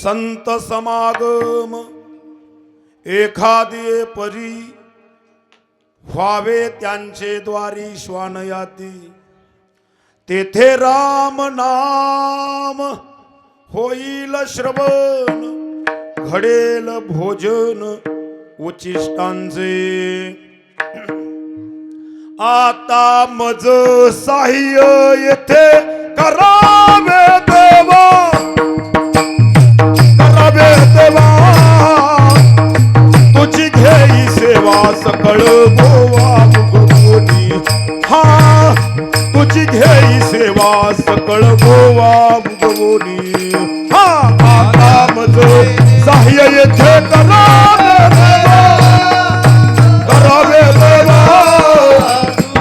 संत समागम एखादे परी व्हावे त्यांचे द्वारी श्वानयाती तेथे राम नाम होईल श्रवण घडेल भोजन उचिष्टांचे आता मज साह्य येथे करावे देवा तुझी घेई सेवा सकळ गोवा मुगवोनी हा तुझी घेई सेवा सकळ गोवा मुगवोनी हा आता मज साह्य येथे करावे देवा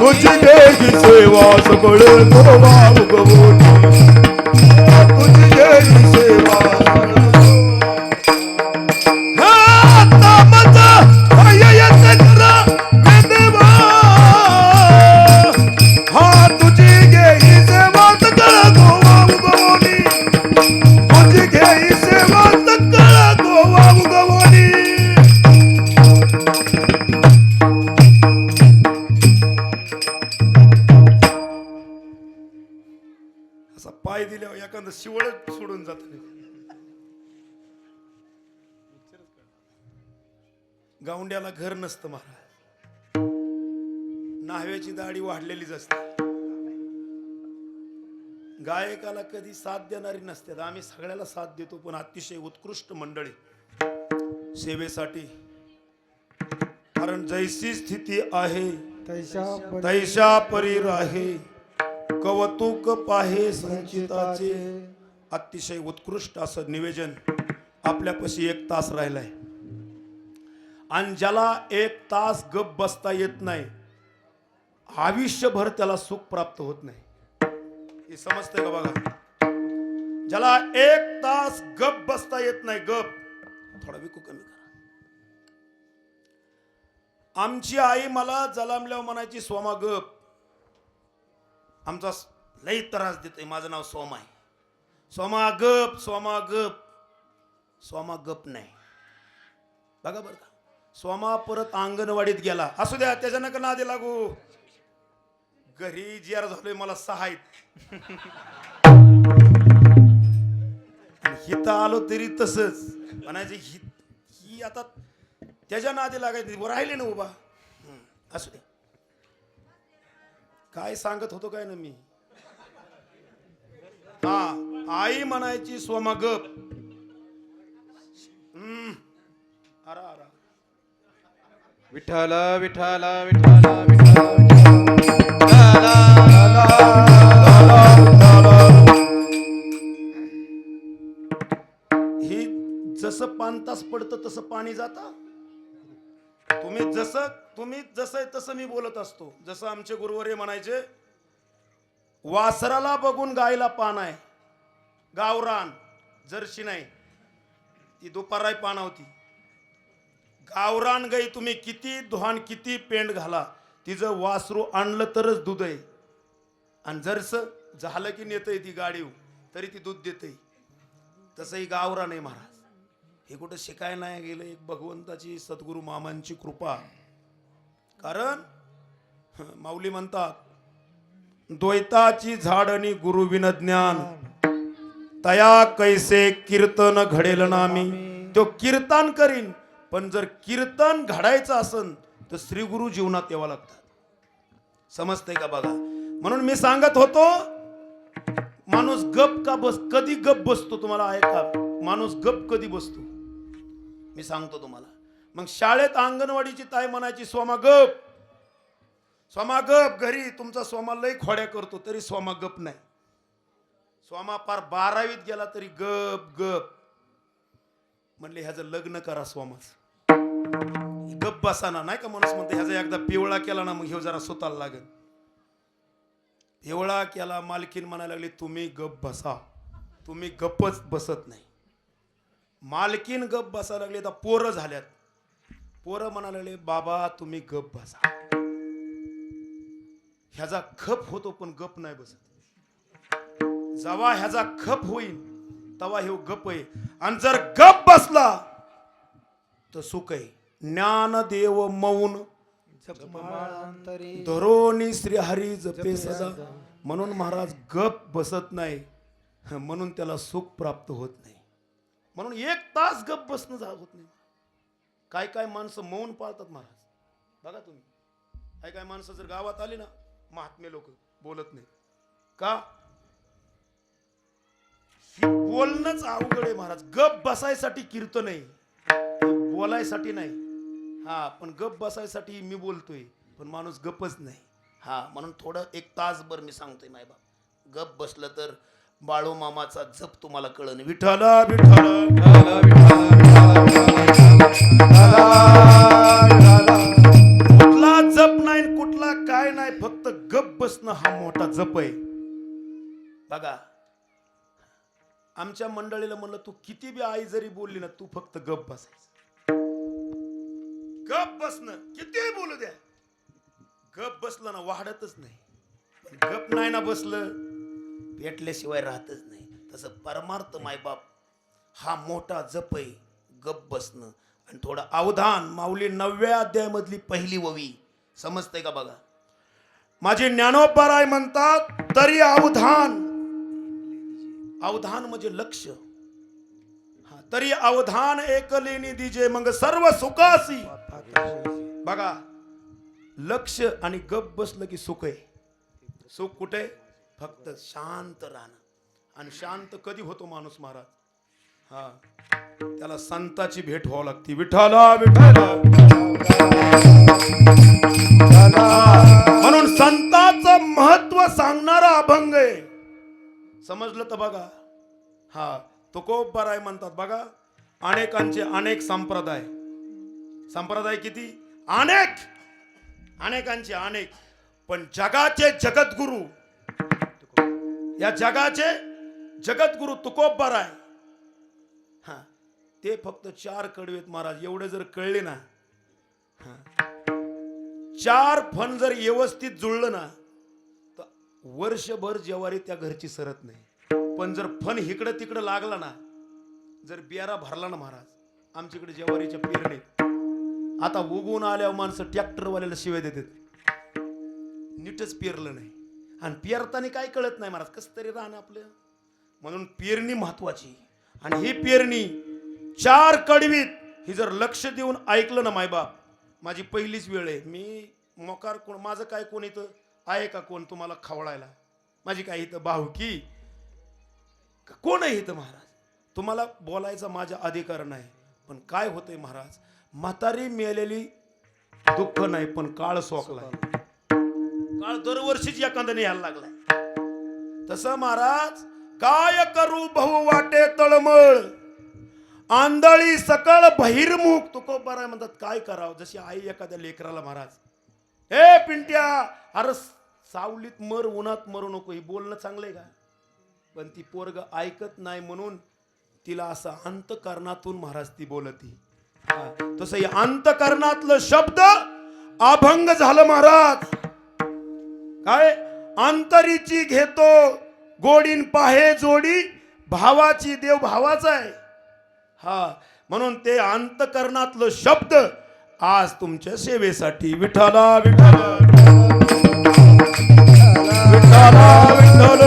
तुझी घेई सेवा सकळ गोवा मुगवोनी तुझी घेई सेवा पाय दिल्यावर एखादं शिवळच सोडून जात गावंड्याला घर नसतं महाराज नाहव्याची दाढी वाढलेलीच असते गायकाला कधी साथ देणारी नसते आम्ही सगळ्याला साथ देतो पण अतिशय उत्कृष्ट मंडळी सेवेसाठी कारण जैसी स्थिती आहे तैशा परी राहे कौतुक पाहे संचिताचे अतिशय उत्कृष्ट असं निवेदन आपल्यापाशी 1 तास राहिलाय आणि ज्याला 1 तास गप बसता येत नाही आयुष्यभर त्याला सुख प्राप्त होत नाही हे समजतंय का बघा ज्याला 1 तास गप बसता येत नाही गप थोडा विकू कमी करा आमची आई मला जलामल्यावर म्हणायची सोमा गप आमचा लई त्रास देतोय माझं नाव सोमा आहे सोमा गप सोमा गप सोमा गप नाही बघा बरं का सोमा परत अंगणवाडीत गेला असू द्या त्याच्या नका नादी लागू घरी जियार झालोय मला 6 आहेत हिथं आलो तरी तसंच म्हणायचे ही आता त्याच्या नादी लागायची राहिले ना उभा असू दे काय सांगत होतो काय ना मी हा आई म्हणायची सोमा गप अरा अरा विठ्ठल विठ्ठल विठ्ठल ही जसं 5 तास पडतं तसं पाणी जातं तुम्ही जसं आहे तसं मी बोलत असतो जसं आमचे गुरुवर्य म्हणायचे वासराला बघून गायला पान आहे गावरान जर्शी नाही ती दुपाराय पाना होती गावरान गाई तुम्ही किती धुवान किती पेंड घाला तिचं वासरू आणलं तरच दूध आहे आणि जरसं झालं की नेतंय ती गाडी तरी ती दूध देते तसंही गावरान आहे महाराज हे कुठं शिकायला नाही गेलं एक भगवंताची सद्गुरु मामांची कृपा कारण माऊली म्हणतात द्वैताची झाड आणि गुरु विन ज्ञान तया कैसे कीर्तन घडेल नामी तो कीर्तन करीन पण जर कीर्तन घडायचं असन तर श्री गुरु जीवनात यावं लागतात समजतंय का बघा म्हणून मी सांगत होतो माणूस गप का कधी गप बसतो तुम्हाला आहे का माणूस गप कधी बसतो मी सांगतो तुम्हाला मग शाळेत अंगणवाडीची ताई म्हणायची सोमा गप घरी तुमचा सोमा लई खोड्या करतो तरी सोमा गप नाही सोमा पार 12वीत गेला तरी गप गप म्हणले ह्याचं लग्न करा सोमाच गप बसाना नाही का माणूस म्हणते ह्याचा एकदा पिवळा केला ना मग ह्यो जरा सुताला लागेल पिवळा केला मालकीन म्हणायला लागली तुम्ही गप बसा तुम्ही गप्पच बसत नाही मालकीन गप बसायला लागले आता पोरं झाल्यात पोरं म्हणायला लागले बाबा तुम्ही गप बसा ह्याचा खप होतो पण गप नाही बसत जेव्हा ह्याचा खप होईल तेव्हा हे गप आहे आणि जर गप बसला तर सुख आहे. ज्ञानदेव मौन धरोनी श्रीहरी जपे सदा. म्हणून महाराज गप बसत नाही, म्हणून त्याला सुख प्राप्त होत नाही. म्हणून 1 तास गप बसणं होत नाही. काय काय माणसं मौन पाळतात महाराज. बघा तुम्ही, काय काय माणसं जर गावात आली ना, महात्मे लोक बोलत नाही का. बोलणंच अवघड आहे महाराज. गप बसायसाठी कीर्तन आहे, बोलायसाठी नाही. हा, पण गप बसायसाठी मी बोलतोय, पण माणूस गपच नाही. हा, म्हणून थोडं 1 तासभर मी सांगतोय माय बाप, गप बसलं तर बाळू मामाचा जप तुम्हाला कळण. विठ्ठला विठ्ठला कुठला जप नाही, कुठला काय नाही, फक्त गप बसणं हा मोठा जप आहे. बघा, आमच्या मंडळीला म्हणलं तू किती बी आई जरी बोलली ना, तू फक्त गप बसायचं. गप बसणं कितीही बोलू द्या, गप बसलं ना वाढतच नाही. पण गप नाही ना बसलं, पेटल्याशिवाय राहतच नाही. तसं परमार्थ मायबाप हा मोठा जप आहे, गप बसणं. आणि थोडं अवधान. माऊली 9व्या अध्यायामधली पहिली ववी समजते का बघा. माझे ज्ञानोबराय म्हणतात तरी अवधान. अवधान म्हणजे लक्ष. हा, तरी अवधान एकलेनी दिजे मग सर्व सुखासी. बघा, लक्ष आणि गप बसलं की सुख आहे. सुख कुठे? फक्त शांत राहणं. आणि शांत कधी होतो माणूस महाराज? हा, त्याला संताची भेट व्हावं लागते. विठ्ठला विठ्ठला. म्हणून संताचं महत्व सांगणारा अभंग आहे. समजलं तर बघा. हा, तुकोबाराय म्हणतात बघा, अनेकांचे अनेक संप्रदाय. संप्रदाय किती? अनेक. अनेकांचे अनेक. पण जगाचे जगद्गुरु, या जगाचे जगद्गुरु तुकोबाराय, हा, ते फक्त 4 कडवेत महाराज. एवढे जर कळले ना, 4 फण जर व्यवस्थित जुळलं ना, तर वर्षभर जेवारी त्या घरची सरत नाही. पण जर फण इकडं तिकडं लागला ना, जर बियारा भरला ना महाराज, आमच्याकडे जेवारीच्या पेरणीत आता उगवून आल्यावर माणसं ट्रॅक्टरवाल्याला शिवाय देतात, नीटच पेरलं नाही. आणि पेरताना काय कळत नाही महाराज, कसं तरी राहणं आपलं. म्हणून पेरणी महत्वाची. आणि ही पेरणी 4 कडवीत ही जर लक्ष देऊन ऐकलं ना मायबाप, माझी पहिलीच वेळ आहे. मी मोकार कोण, माझं काय कोण इथं आहे का कोण तुम्हाला खवळायला? माझी काय इथं भावकी कोण आहे इथं महाराज? तुम्हाला बोलायचा माझा अधिकार नाही. पण काय होतंय महाराज, म्हातारी मेलेली दुःख नाही, पण काळ सोकलाय. काळ दरवर्षीच एखाद्याने यायला लागलाय. तसं महाराज, काय करू भाऊ वाटे तळमळ, आंधळी सकळ बहिर्मुख. तुकोबाराय म्हणतात काय करावं. जशी आई एखाद्या लेकराला महाराज, हे पिंट्या, अरे सावलीत मर, उन्हात मरू नको, हे बोलणं चांगलंय का? पण ती पोरग ऐकत नाही, म्हणून तिला असं अंतकरणातून महाराज ती बोलती. तसं हे अंतकरणातलं शब्द अभंग झालं महाराज. काय? अंतरीची घेतो गोडीन पाहे जोडी, भावाची देव भावाचा आहे. हा, म्हणून ते अंतकरणातलं शब्द आज तुमच्या सेवेसाठी. विठ्ठला विठ्ठला विठ्ठला विठ्ठल.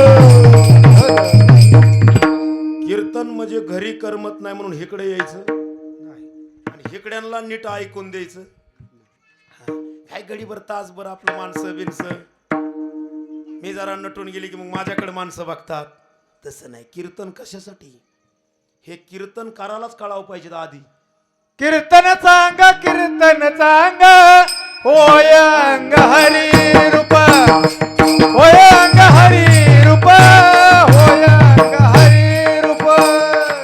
कीर्तन म्हणजे घरी करमत नाही म्हणून इकडे यायचं आणि इकड्यांना नीट ऐकून द्यायचं. काय गडीभर तासभर आपलं माणसं बिनसं, मी जरा नटून गेली की मग माझ्याकडे माणसं बघतात. तसं नाही. कीर्तन कशासाठी? हे कीर्तन करायलाच कळावं पाहिजे आधी. कीर्तन सांग, कीर्तन सांग, होय अंग हरी रूप, होय अंग हरी रूप, होय अंग हरी रूप.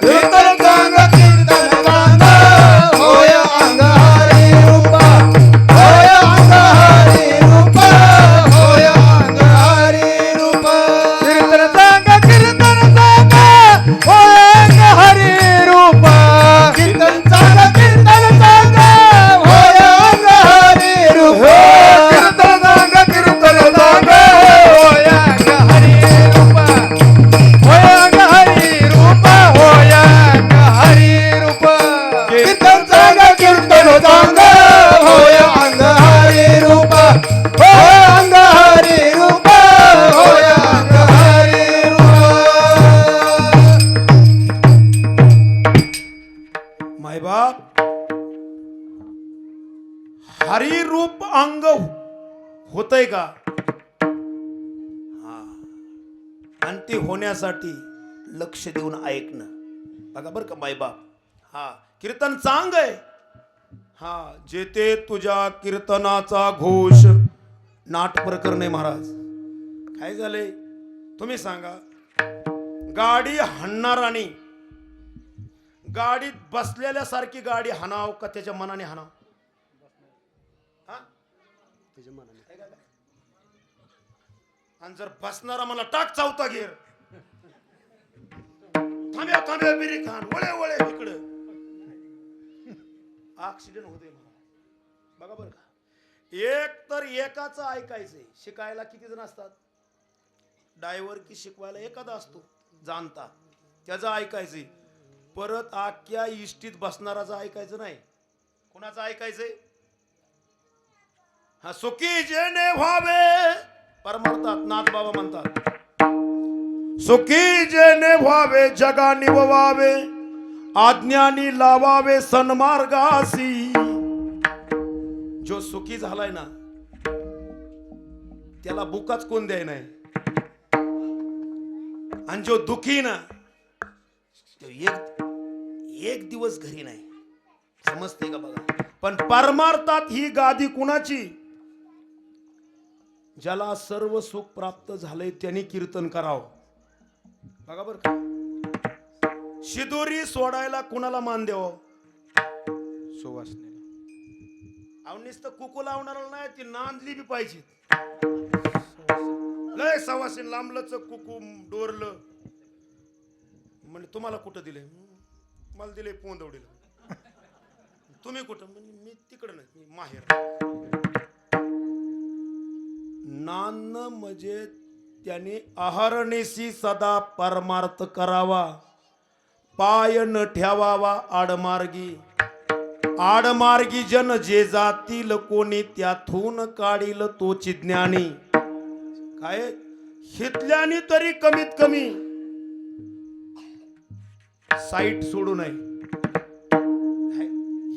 कीर्तन सांग, कीर्तन सांग, होय अंग हरी रूप, होय अंग हरी रूप, होय अंग हरी रूप. कीर्तन सांग, कीर्तन सांग, होय अंग हरी रूप. कीर्तन सांग, कीर्तन सांग, होय अंग हरी रूप. कीर्तन सांग, कीर्तन सांग, होय अंग हरी रूप. हरिरूप अंग होतय का? हा. आणि ते होण्यासाठी लक्ष देऊन ऐकणं बघा बरं का मायबाप. हा कीर्तन चांग आहे. हा जेथे तुझ्या कीर्तनाचा घोष नाट प्रकरण आहे महाराज. काय झालंय तुम्ही सांगा. गाडी हाणणार आणि गाडीत बसलेल्या सारखी गाडी हाणाव का त्याच्या मनाने हाणाव? आणि जर बसणारा मला टाक चौथा घेर थांब्या थांब्या बिरी खान वळे वळे इकडं ऍक्सिडेंट होते मला. बघा बरं का. एक तर एकाच ऐकायचंय. शिकायला किती जण असतात? ड्रायव्हर की शिकवायला एखादा असतो जाणता, त्याचं ऐकायचंय. परत आख्या इष्टीत बसणाराचं ऐकायचं नाही. कुणाचं ऐकायचंय? हा सुखी जेणे व्हावे परमार्थात नाथ बाबा म्हणतात. सुखी जेणे व्हावे जगा निभवावे आज्ञानी लावावे सन्मार्गासी. जो सुखी झालाय ना त्याला बुकाच कोण द्याय नाही. आणि जो दुखी ना तो एक दिवस घरी नाही. समजते का बघा. पण परमार्थात ही गादी कुणाची? ज्याला सर्व सुख प्राप्त झालंय त्यांनी कीर्तन करावं. बघा बर का. शिदोरी सोडायला कुणाला मान द्यावं? सुवासनेला. नुसतं कुकू लावणारा नाही, ती नांदली बी पाहिजे. लय सवासीन लांबलंच कुकू डोरलं म्हणजे तुम्हाला कुठं दिले? मला दिले पोंदवडीला. तुम्ही कुठं? मी तिकडं नाही, मी माहेर. नान म्हणजे त्याने आहारणेशी सदा परमार्थ करावा. पाय न ठेवावा आडमार्गी. आडमार्गी जन जे जातील कोणी त्यातून काढील तोची ज्ञानी. काय हितल्यानी तरी कमीत कमी साईट सोडू नये.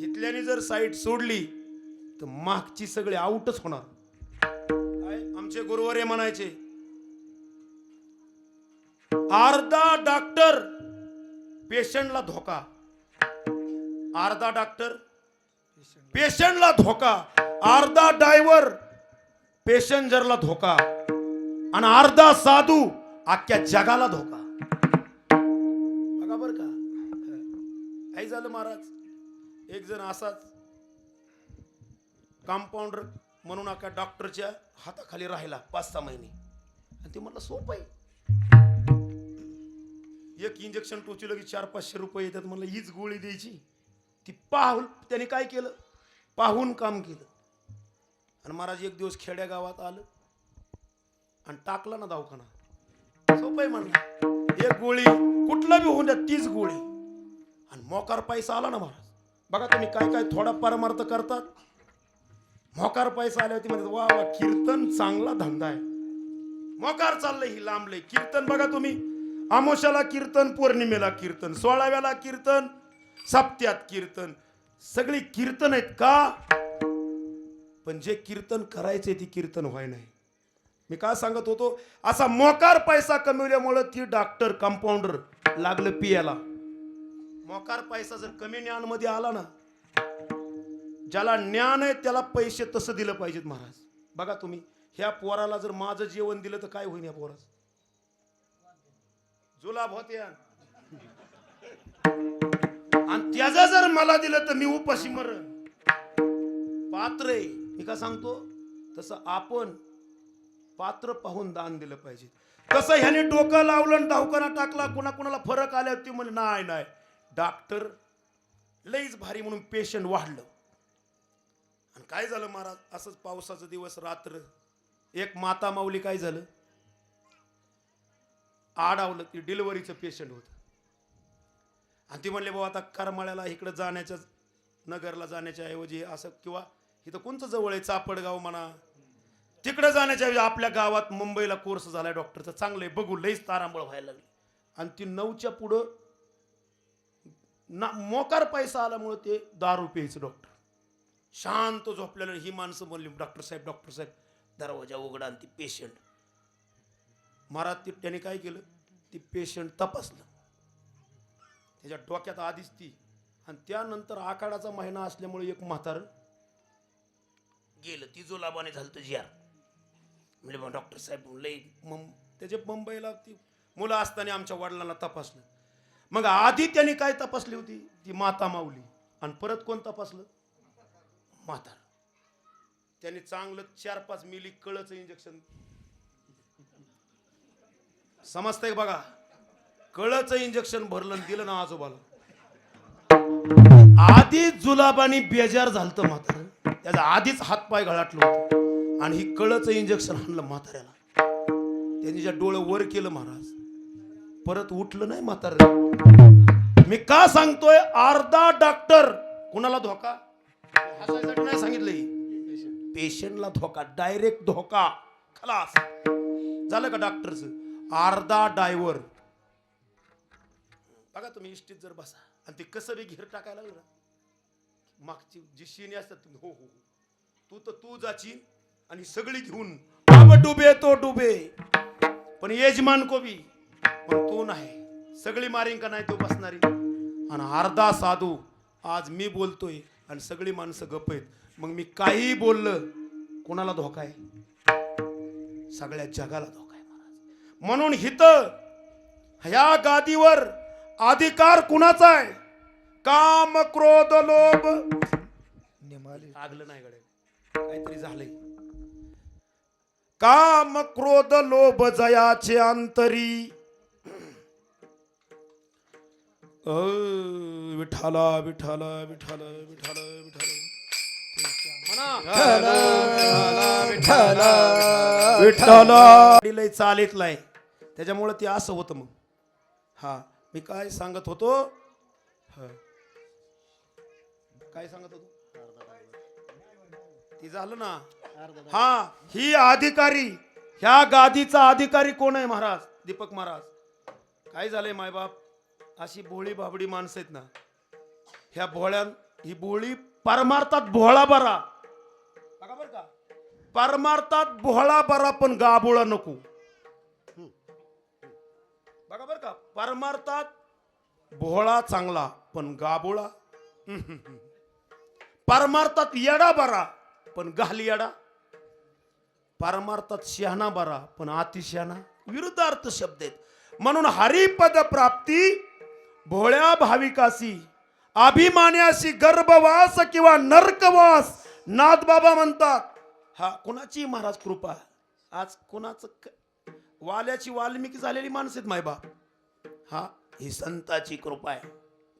हितल्यानी जर साईट सोडली तर मागची सगळे आउटच होणार. काय आमचे गुरुवारे म्हणायचे, अर्धा डॉक्टर पेशंटला धोका. अर्धा डॉक्टर पेशंटला धोका. अर्धा ड्रायव्हर पेशंजरला धोका. आणि अर्धा साधू अख्ख्या जगाला धोका. बघा बर का. काय झालं महाराज. एक जण असाच कंपाऊंडर म्हणून अख्या डॉक्टरच्या हाताखाली राहिला 5-6 महिने. आणि ते म्हणलं सोपं आहे. एक इंजेक्शन टोचलं की 400-500 रुपये येतात. म्हणलं हीच गोळी द्यायची. ती पाहून त्याने काय केलं, पाहून काम केलं. आणि महाराज एक दिवस खेड्या गावात आलं आणि टाकला ना दवाखाना. सोपं आहे म्हणलं. एक गोळी कुठला बी होऊन द्या, तीच गोळी. आणि मोकार पैसा आला ना महाराज. बघा तुम्ही काय काय थोडा परमार्थ करतात. मोकार पैसा आल्यावरती म्हणतात वा वा कीर्तन चांगला धंदा आहे. मोकार चाललंय ही लांबलंय कीर्तन. बघा तुम्ही आमोशाला कीर्तन, पौर्णिमेला कीर्तन, 16व्याला कीर्तन, सप्त्यात कीर्तन. सगळी कीर्तन आहेत का? पण जे कीर्तन करायचे ती कीर्तन व्हाय नाही. मी काय सांगत होतो, असा मोकार पैसा कमवल्यामुळे ती डॉक्टर कंपाऊंडर लागलं पियाला. मोकार पैसा जर कमी ज्ञान मध्ये आला ना, ज्याला ज्ञान आहे त्याला पैसे तसं दिलं पाहिजेत महाराज. बघा तुम्ही ह्या पोराला जर माझं जेवण दिलं तर काय होईल या पोराचं? जुलाब होते. आणि त्याचा जर मला दिलं तर मी उपाशी मरण. पात्र आहे. मी का सांगतो तसं आपण पात्र पाहून दान दिलं पाहिजे. कसं ह्याने डोकं लावलं, दवाखाना टाकला, कुणाला फरक आल्या ती म्हणजे नाही नाही डॉक्टर लईच भारी म्हणून पेशंट वाढलं. आणि काय झालं महाराज, असंच पावसाचा दिवस रात्र एक माता माऊली काय झालं आडावलं. ती डिलिव्हरीचं पेशंट होतं. आणि ती म्हणले बाबा आता करमाळ्याला इकडं जाण्याच्या, नगरला जाण्याच्या ऐवजी असं, किंवा इथं कोणतं जवळ आहे चापडगाव म्हणा, तिकडे जाण्याच्या ऐवजी आपल्या गावात मुंबईला कोर्स झालाय डॉक्टरचा, चांगलं आहे बघू. लईच तारांबळ व्हायला लागली. आणि ती 9च्या पुढं मोकार पैसा आल्यामुळे ते दारू प्यायचं डॉक्टर. शांत झोपलेलं. ही माणसं म्हणली डॉक्टर साहेब दरवाजा उघडा आणि ती पेशंट. महाराज त्याने काय केलं, ती पेशंट तपासलं. त्याच्या डोक्यात आधीच ती, आणि त्यानंतर आखाडाचा महिना असल्यामुळे एक म्हातारं गेलं. ती जुलाबाने झालं तर जियार. म्हणजे मग डॉक्टर साहेब म्हणले त्याचे मुंबईला ती मुलं असताना आमच्या वडिलांना तपासलं. मग आधी त्यांनी काय तपासली होती, ती माता माऊली, आणि परत कोण तपासलं, म्हातार. त्यांनी चांगलं 4-5 मिली कळचं इंजेक्शन. समजतंय बघा, कळचं इंजेक्शन भरलं आणि दिलं ना आजोबाला. आधीच जुलाबानी बेजार झालतं म्हातार, त्याचा आधीच हातपाय गळाटलं होतं, आणि ही कळचं इंजेक्शन आणलं म्हाताऱ्याला. त्यांनी ज्या डोळं वर केलं महाराज, परत उठलं नाही म्हातार. मी का सांगतोय, अर्धा डॉक्टर कुणाला धोका, हसायसाठी नाही सांगितलंय, पेशंटला धोका, डायरेक्ट धोका. खलास झालं का डॉक्टरचं. अर्धा डायव्हर. बघा तुम्ही इष्टीत जर बसा आणि ते कसं बी घेर टाकायला लागलं ना, मागची जी शिणी असतात, तुम्ही हो हो तू तर तू जाची आणि सगळी घेऊन अब डुबे तो डुबे, पण यजमान को भी, पण तू नाही, सगळी मारीन का नाही तो बसणारी. आणि अर्धा साधू, आज मी बोलतोय आणि सगळी माणसं गप्प आहेत. मग मी काही बोललं, कोणाला धोका आहे, सगळ्या जगाला धोका आहे महाराज. म्हणून हितं ह्या गादीवर अधिकार कुणाचा आहे, काम क्रोध लोभ. आगलं नाही गडे, काहीतरी झालंय. काम क्रोध लोभ जयाचे अंतरी. विठाला विठाला विठाला विठाला विठाला विठाला चालीत नाही, त्याच्यामुळे ते असं होतं. मग हा मी काय सांगत होतो, काय सांगत होतो, ती झालं ना. हा, ही अधिकारी, ह्या गादीचा अधिकारी कोण आहे महाराज, दीपक महाराज. काय झालंय मायबाप, अशी भोळी बाबडी माणसं आहेत ना, ह्या भोळ्या, ही भोळी परमार्थात भोळा बरा, बघा बर का, परमार्थात भोळा बरा पण गाबोळा नको. बघा बर का, परमार्थात भोळा चांगला पण गाबोळा. परमार्थात येडा बरा पण गाली येडा. परमार्थात शहाणा बरा पण अतिशहाणा. विरुद्धार्थ शब्द आहेत. म्हणून हरिपद प्राप्ती भोळ्या भाविकासी, अभिमान्यासी गर्भवास किंवा नरकवास. नाथबाबा म्हणतात, हा कुणाची महाराज कृपा. आज कुणाचं वाल्याची वाल्मिकी झालेली माणसं आहेत मायबाप. हा, ही संताची कृपा आहे.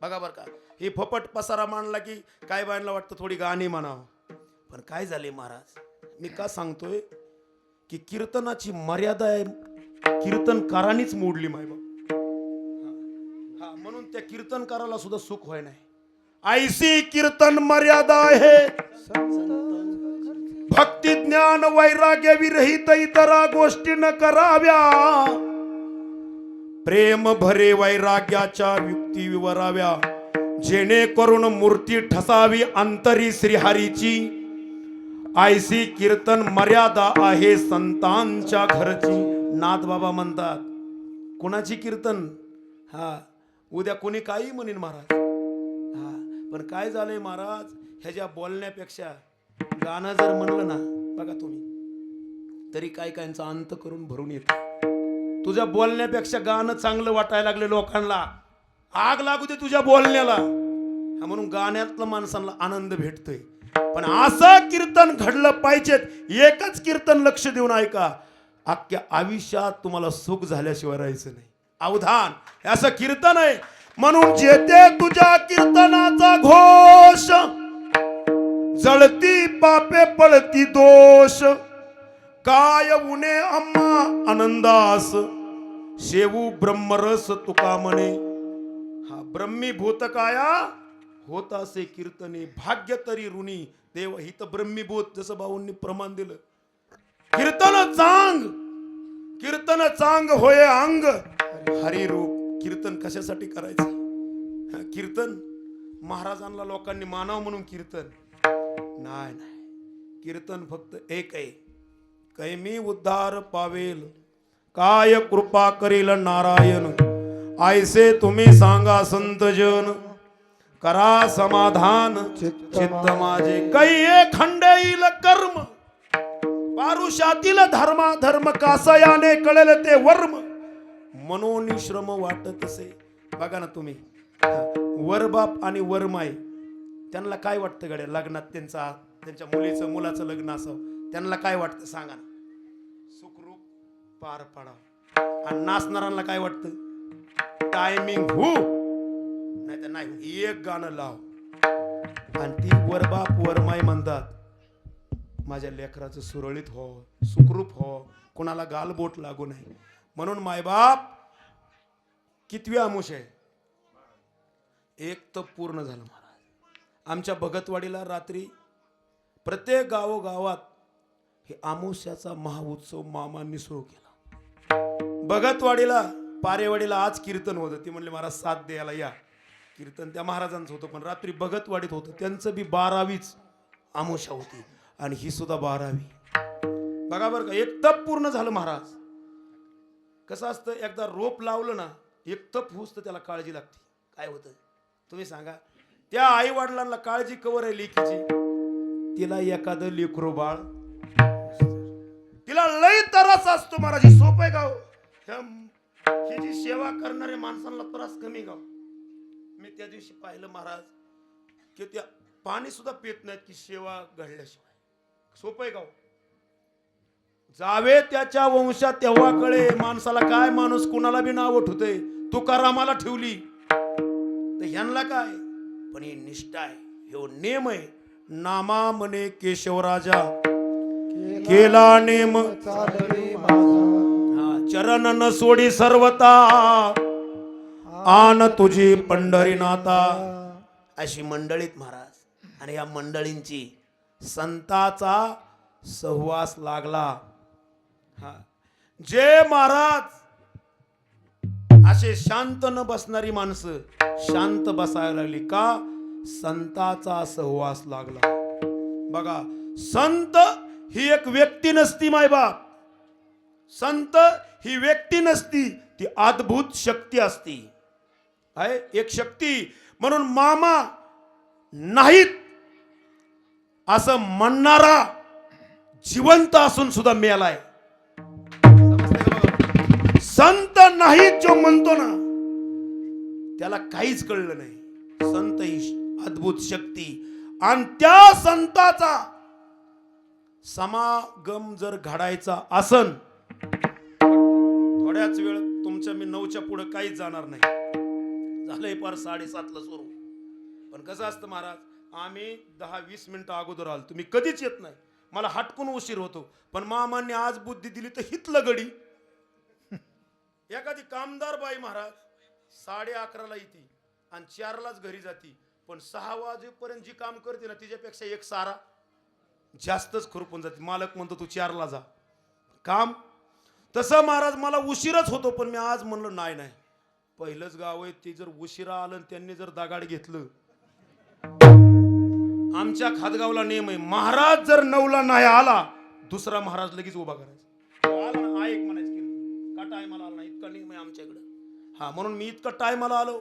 बघा बर का, ही फपट पसारा मांडला की काय बायला वाटतं थोडी गाणी म्हणावं. पण काय झाले महाराज, मी का सांगतोय की कीर्तनाची मर्यादा आहे, कीर्तनकारांनीच मोडली मायबाप. हा, म्हणून त्या कीर्तनकाराला सुद्धा सुख होय नाही. ऐसी कीर्तन मर्यादा आहे, भक्ती ज्ञान वैराग्य विरहित इतरा गोष्टी न कराव्या. प्रेम भरे वैराग्याच्या युक्ती विवराव्या, जेणेकरून मूर्ती ठसावी अंतरी श्रीहरीची. ऐसी कीर्तन मर्यादा आहे संतांच्या घरची. नाथबाबा म्हणतात, कुणाची कीर्तन, हा उद्या कोणी काही म्हणेन महाराज. हा, पण काय झालंय महाराज, ह्याच्या बोलण्यापेक्षा गाणं जर म्हणलं ना, बघा तुम्ही, तरी काय कायचा अंत करून भरून येत. तुझ्या बोलण्यापेक्षा गाणं चांगलं वाटायला लागले लोकांना. आग लागू दे तुझ्या बोलण्याला. म्हणून गाण्यातलं माणसांना आनंद भेटतोय. पण असं कीर्तन घडलं पाहिजेत. एकच कीर्तन लक्ष देऊन ऐका, अख्ख्या आयुष्यात तुम्हाला सुख झाल्याशिवाय राहायचं नाही. अवधान, असं कीर्तन आहे. म्हणून जेथे तुझ्या कीर्तनाचा घोष, जळती पापे पळती दोष. काय उणे आम्हा आनंदास, शेवू ब्रह्मरस तुका म्हणे. हा, ब्रह्मीभूत काया होत असे कीर्तने, भाग्य तरी ऋणी देव हित ब्रह्मीभूत. जसं भाऊंनी प्रमाण दिलं, कीर्तन चांग, कीर्तन चांग होय अंग हरिरूप. कीर्तन कशासाठी करायचं, कीर्तन महाराजांना लोकांनी मानाव म्हणून कीर्तन. नाही नाही, कीर्तन फक्त एक आहे. कैमी उद्धार पावेल, काय कृपा करेल नारायण. ऐसे तुम्ही सांगा संतजन, करा समाधान चित्त माझे. कै खंड येईल कर्म, पारुषातील धर्मा धर्म कासयाने कळेल ते वर्म. मनोनी श्रम वाटत असे. बघा ना तुम्ही, वरबाप आणि वरमाई त्यांना काय वाटतं गड्या लग्नात, त्यांच्या मुलाचं लग्न असावं, त्यांना काय वाटतं सांगा ना? सुखरूप पार पडावं. आणि नाचणाऱ्यांना काय वाटतं? टायमिंग नाही तर नाही, एक गाणं लाव. आणि ती वरबाप वरमाई म्हणतात माझ्या लेकराचं सुरळीत हो, सुखरूप हो, कोणाला गालबोट लागू नये. म्हणून मायबाप कितवी आमुष आहे? एक तर पूर्ण झालं महाराज. आमच्या भगतवाडीला रात्री प्रत्येक गावोगावात हे आमुष्याचा महाउत्सव मामांनी सुरू केला. भगतवाडीला पारेवाडीला आज कीर्तन होतं. ती म्हणले महाराज साथ द्यायला या. कीर्तन त्या महाराजांचं होतं, पण रात्री भगतवाडीत होतं. त्यांचं बी 12वीच आमुष्या होती आणि ही सुद्धा 12वी. बघा बरं का, एक तप पूर्ण झालं महाराज. कसं असतं, एकदा रोप लावलं ना, एक तप होऊस तर त्याला काळजी लागते. काय होतं तुम्ही सांगा? त्या आई वडिलांना काळजी कवर आहे लेकीची. तिला एखादं लेकरो बाळ, तिला लय त्रास असतो महाराज. ही सोपं आहे गाव, ही जी सेवा करणाऱ्या माणसांना त्रास कमी गाव. मी त्या दिवशी पाहिलं महाराज की त्या पाणी सुद्धा पित नाहीत की सेवा घडल्याशिवाय. सोपं आहे गाव. जावे त्याच्या वंशात तेव्हा कळे माणसाला काय माणूस कुणाला बी नाव उठवतंय. तुकारामाला ठेवली तर ह्यांना काय, पण ही निष्ठा आहे, हे नेम आहे. नामा म्हणे केशवराजा केला नेम, चरण न सोडी सर्वता आन तुझी पंढरीनाथा. अशी मंडळीत महाराज. आणि या मंडळींची संताचा सहवास लागला. जे महाराज असे शांत न बसणारी माणसं शांत बसायला लागली का? संताचा सहवास लागला. बघा, संत ही एक व्यक्ती नसती मायबाप. संत ही व्यक्ती नसती, ती अद्भुत शक्ती असती. आहे एक शक्ती. म्हणून मामा नाहीत असं म्हणणारा जिवंत असून सुद्धा मेलाय. संत नाहीत जो म्हणतो ना, त्याला काहीच कळलं नाही. संत ही अद्भुत शक्ती. आणि त्या संताचा समागम जर घडायचा असन, थोड्याच वेळ तुमच्या मी 9च्या पुढे काहीच जाणार नाही. झालंय पार 7:30ला सुरू. पण कसं असतं महाराज, आम्ही 10-20 मिनिटं अगोदर आलो. तुम्ही कधीच येत नाही. मला हटकून उशीर होतो. पण मामांनी आज बुद्धी दिली तर हितलं गडी. एखादी कामदार बाई महाराज 11:30ला येते आणि 4लाच घरी जाती. पण 6 वाजेपर्यंत जी काम करते ना, तिच्यापेक्षा एक सारा जास्तच खुरपून जाते. मालक म्हणतो तू 4ला जा काम. तसं महाराज मला उशीरच होतो. पण मी आज म्हणलं नाही नाही, पहिलंच गाव आहे, ते जर उशिरा आलं त्यांनी जर दगाड घेतलं. आमच्या खातगावला नेम आहे, महाराज जर 9ला नाही आला, दुसरा महाराज लगेच उभा करायचा. आला ना, ऐक म्हणायचं का टायमाला आला ना, इतका नेम आहे आमच्याकडं. हा, म्हणून मी इतका टायमाला आलो,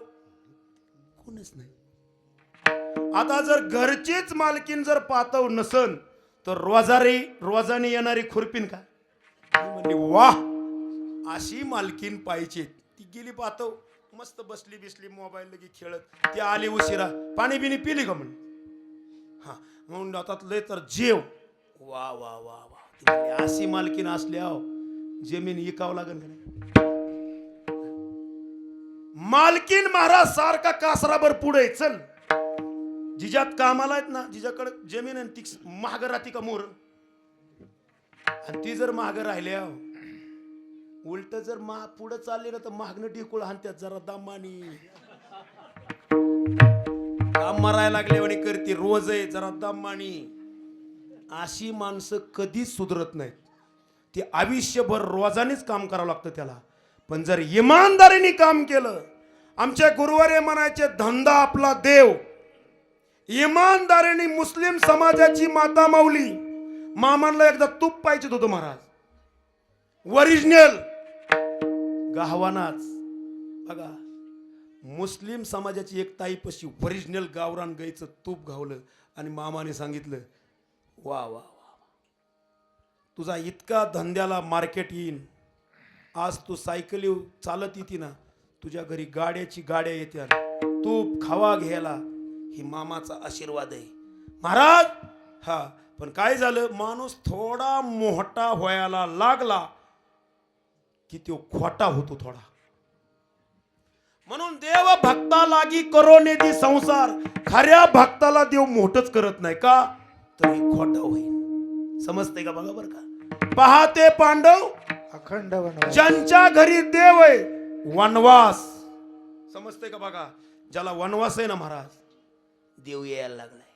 कोणच नाही. आता जर घरचीच मालकीन जर पातव नसन तर रोजाने येणारी खुरपीन का? म्हणली वाह, अशी मालकीन पाहिजे. ती गेली पातव, मस्त बसली बिसली मोबाईल लगी खेळत. ती आली उशिरा, पाणी बिनी पिली का म्हण. हा, म्हणून आता लय तर जेव. वा वा वा वा, ती म्हणली अशी मालकीन असल्या जमीन इकावं लागेल का नाही. मालकीन महाराज सारखा कासराभर पुढे चल. जिजात कामाला आहेत ना, जिजाकडे जमीन आहे ती महाग राहती का मोर. आणि ती जर महाग राहिल्या, उलट जर पुढे चालले ना तर मागणं ढिकूळ हाणत्यात जरा दमानी. काम मारायला लागल्यावानी करते, रोज आहे जरा दमानी. अशी माणसं कधीच सुधरत नाहीत. ती आयुष्यभर रोजानेच काम करावं लागतं त्याला. पण जर इमानदारीने काम केलं, आमच्या गुरुवारे म्हणायचे धंदा आपला देव. इमानदारीने मुस्लिम समाजाची माता माऊली मामांना एकदा तूप पाहिजे होतं महाराज, ओरिजिनल गावानाच. बघा, मुस्लिम समाजाची एक ताईपशी ओरिजिनल गावरान गाईचं तूप घावलं आणि मामाने सांगितलं, वा वा वा, तुझा इतका धंद्याला मार्केट येईन, आज तू सायकली चालत येते ना, तुझ्या घरी गाड्या येत्या, तूप खावा घ्यायला, ही मामाचा आशीर्वाद आहे महाराज. हा, पण काय झालं, माणूस थोडा मोठा व्हायला लागला की तो खोटा होतो थोडा. म्हणून देव भक्ता लागी करो नेदी संसार, खऱ्या भक्ताला देव मोठच करत नाही का, तर खोटा होईल. समजते का? बघा बर का, पहाते पांडव अखंड वनवास, ज्यांच्या घरी देव आहे वनवास. समजते का? बघा, ज्याला वनवास आहे ना महाराज, देव यायला लागलाय.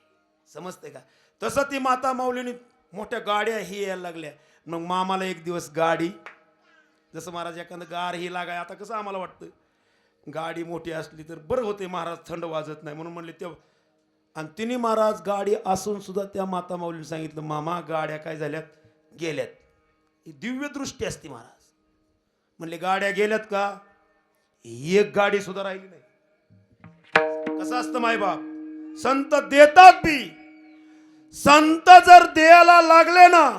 समजते का? तसं ती माता माऊलीने मोठ्या गाड्या ही यायला लागल्या. मग मामाला एक दिवस गाडी, जसं महाराज एखादं गार ही लागाय, आता कसं आम्हाला वाटतं गाडी मोठी असली तर बरं होते महाराज, थंड वाजत नाही म्हणून म्हणले तेव्हा. आणि तिने महाराज गाडी असून सुद्धा त्या माता माऊलीने सांगितलं, मामा गाड्या काय झाल्यात, गेल्यात. ही दिव्य दृष्टी असते महाराज. म्हणले गाड्या गेल्यात का, एक गाडी सुद्धा राहिली नाही. कसं असतं मायबाप, संत देतात बी. संत जर द्यायला लागले ना,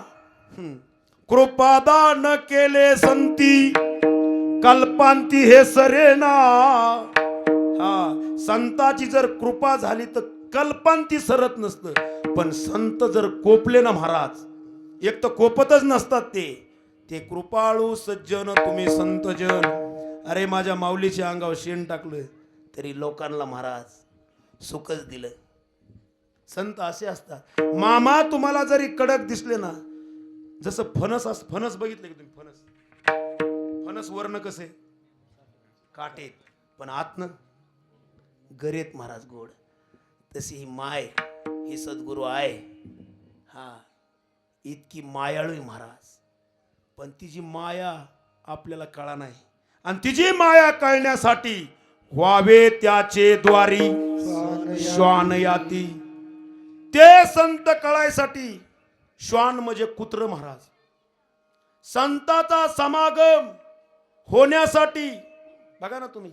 कृपादान केले संती कल्पांती हे सरेना. हा, संताची जर कृपा झाली तर कल्पांती सरत नसतं, पण संत जर कोपले ना महाराज, एक तर कोपतच नसतात ते कृपाळू सज्जन तुम्ही संतजन. अरे माझ्या माऊलीच्या अंगावर शेण टाकलं तरी लोकांना महाराज सुखच दिलं. संत असे असतात. मामा तुम्हाला जरी कडक दिसले ना, जसं फणस बघितलं की तुम्ही, फणस वर्ण कसे काटेत पण आतनं गरेत महाराज गोड, तशी ही माय, ही सद्गुरू आहे. हा, इतकी मायाळू आहे महाराज, पण तिची माया आपल्याला कळा नाही. आणि तिची माया कळण्यासाठी व्हावे त्याचे द्वारी श्वान याती. ते संत कळायसाठी, श्वान म्हणजे कुत्र महाराज, संताचा समागम होण्यासाठी. बघा ना तुम्ही,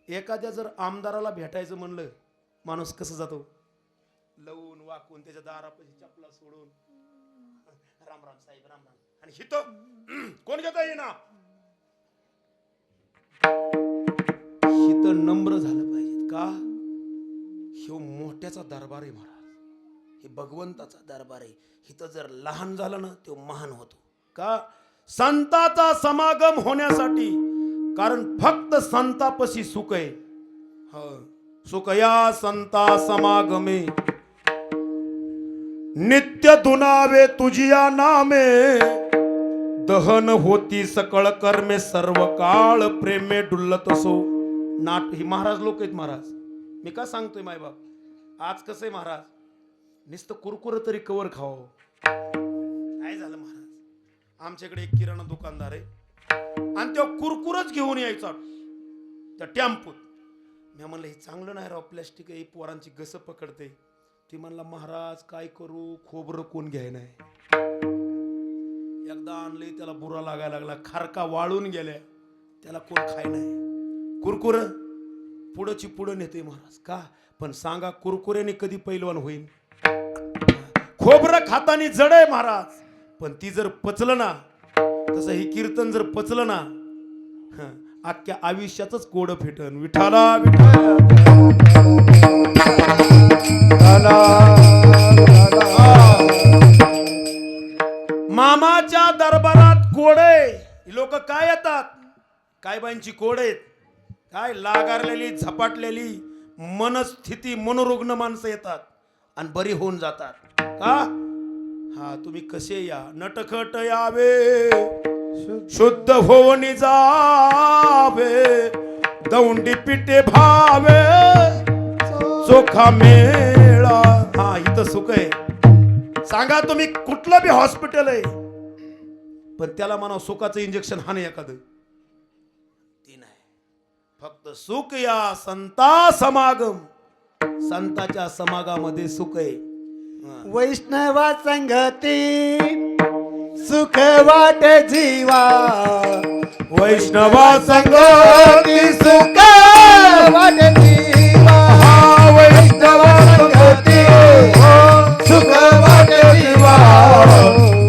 एखाद्या जर आमदाराला भेटायचं म्हणलं, माणूस कसं जातो, लवून वाकून त्याच्या दारापाशी चपला सोडून, राम राम साहेब राम राम, आणि हित कोण घेता येईना, हित नम्र झालं पाहिजे का. ह्यो मोठ्याचा दरबार आहे महाराज, हे भगवंताचा दरबार आहे. हित जर लहान झालं ना, तो महान होतो का. संताचा समागम होण्यासाठी, कारण फक्त संतापशी सुख आहे. सुख या संता समागमे, नित्य धुनावे तुझिया नामे, दहन होती सकळ कर्मे, सर्व काळ प्रेमे डुल्लत असो. नाट ही महाराज लोक आहेत महाराज. मी का सांगतोय मायबाप, आज कसं आहे महाराज, नुसतं कुरकुर तरी कवर खाव. काय झालं महाराज, आमच्याकडे एक किराणा दुकानदार आहे, आणि तो कुरकुरच घेऊन यायचा त्या टेम्पोत. मी म्हणलं हे चांगलं नाही राव, प्लॅस्टिक आहे, पोरांची घस पकडते. ती म्हणला महाराज काय करू, खोबरं कोण घ्याय नाही. एकदा आणले, त्याला बुरा लागायला लागला, खारका वाळून गेल्या, त्याला कोण खाय नाही. कुरकुर पुढंची पुढं नेते महाराज का, पण सांगा कुरकुऱ्याने कधी पैलवान होईल. खोबरं खातानी जड आहे महाराज, पण ती जर पचलं ना, तसं हे कीर्तन जर पचलं ना, अख्ख्या आयुष्याच कोड फेटन. विठाला मामाच्या दरबारात कोडे लोक काय येतात, काय बाईंची कोड आहेत, काय लागारलेली झपाटलेली मनस्थिती मनोरुग्ण माणसं येतात आणि बरी होऊन जातात का. हा, तुम्ही कसे या, नटखट यावे, शुद्ध होऊन जावे, दौंडी पिटे भावे, चोखा मेळा. हा, इथं सुख आहे. सांगा तुम्ही कुठलं बी हॉस्पिटल आहे, पण त्याला म्हणा सुखाचं इंजेक्शन हा नाही एखादं, ती नाही. फक्त सुख या संता समागम. संताच्या समागामध्ये सुख आहे. हा. वैष्णव संगती सुख वाट जीवा, वैष्णवा संगती सुख वाट जीवा, वैष्णव संगती सुख वाट जीवा,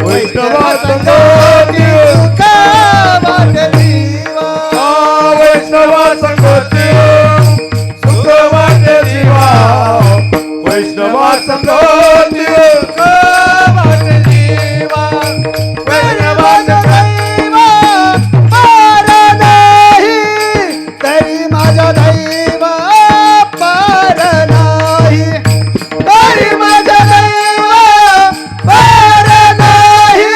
वैष्णव संगती सुख वाट जीवा, वैष्णवा संगती सुख वाटे जीवा, वैष्णवा संगती सुख वाट जीवा, वैष्णव दैवा पार नाही, तरी माझा दैवा पार नाही, तरी माझा दैवा पार नाही,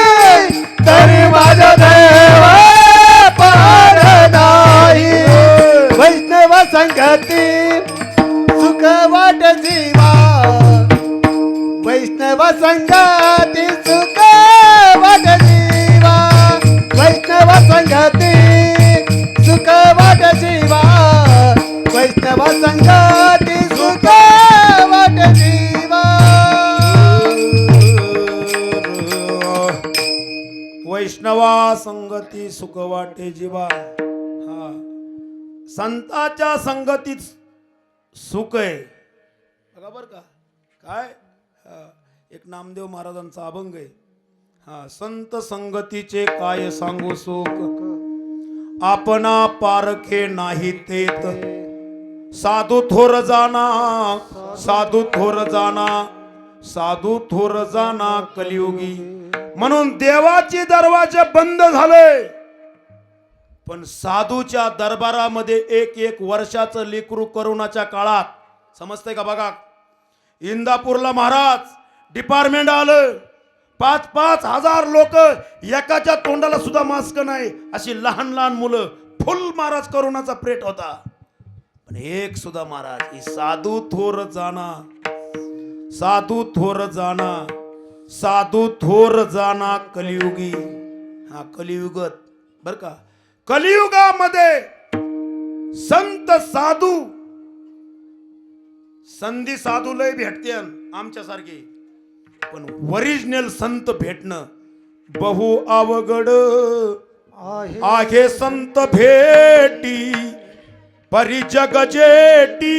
तरी माझा दैवा पार नाही, वैष्णव संगती सुख वाट जीवा, वैष्णव संगती सुख वाट जीवा, वैष्णव संगती सुख वाट जीवा, वैष्णव संगती सुख वाट जीवा. वैष्णवा संगती सुख वाटे जीवा. हा, संताच्या संगतीत सुख आहे. बघा बर का काय. हा, एक नामदेव महाराजांचा अभंग आहे. हा, संत संगतीचे काय सांगू सुख, आपणा पारखे नाही तेत, साधू थोर जाना, साधू थोर जाना, साधू थोर जाना कलियुगी. म्हणून देवाचे दरवाजे बंद झाले, पण साधूच्या दरबारामध्ये एक वर्षाचं लेकरू करोनाच्या काळात, समजतंय का बघा, इंदापूरला महाराज डिपार्टमेंट आलं, 5-5 हजार लोक, एकाच्या तोंडाला सुद्धा मास्क नाही, अशी लहान लहान मुलं, फुल महाराज करोनाचा प्रेट होता. पण एक सुद्धा महाराज, ही साधू थोर जाना, साधू थोर जाना, साधू थोर जाना कलियुगी. हा, कलियुगत बर का, कलियुगामध्ये संत साधू, संधी साधू लय भेटते आमच्यासारखे, पण ओरिजिनल संत भेटणं बहु अवघड आहे. संत भेटी परी जग जेटी,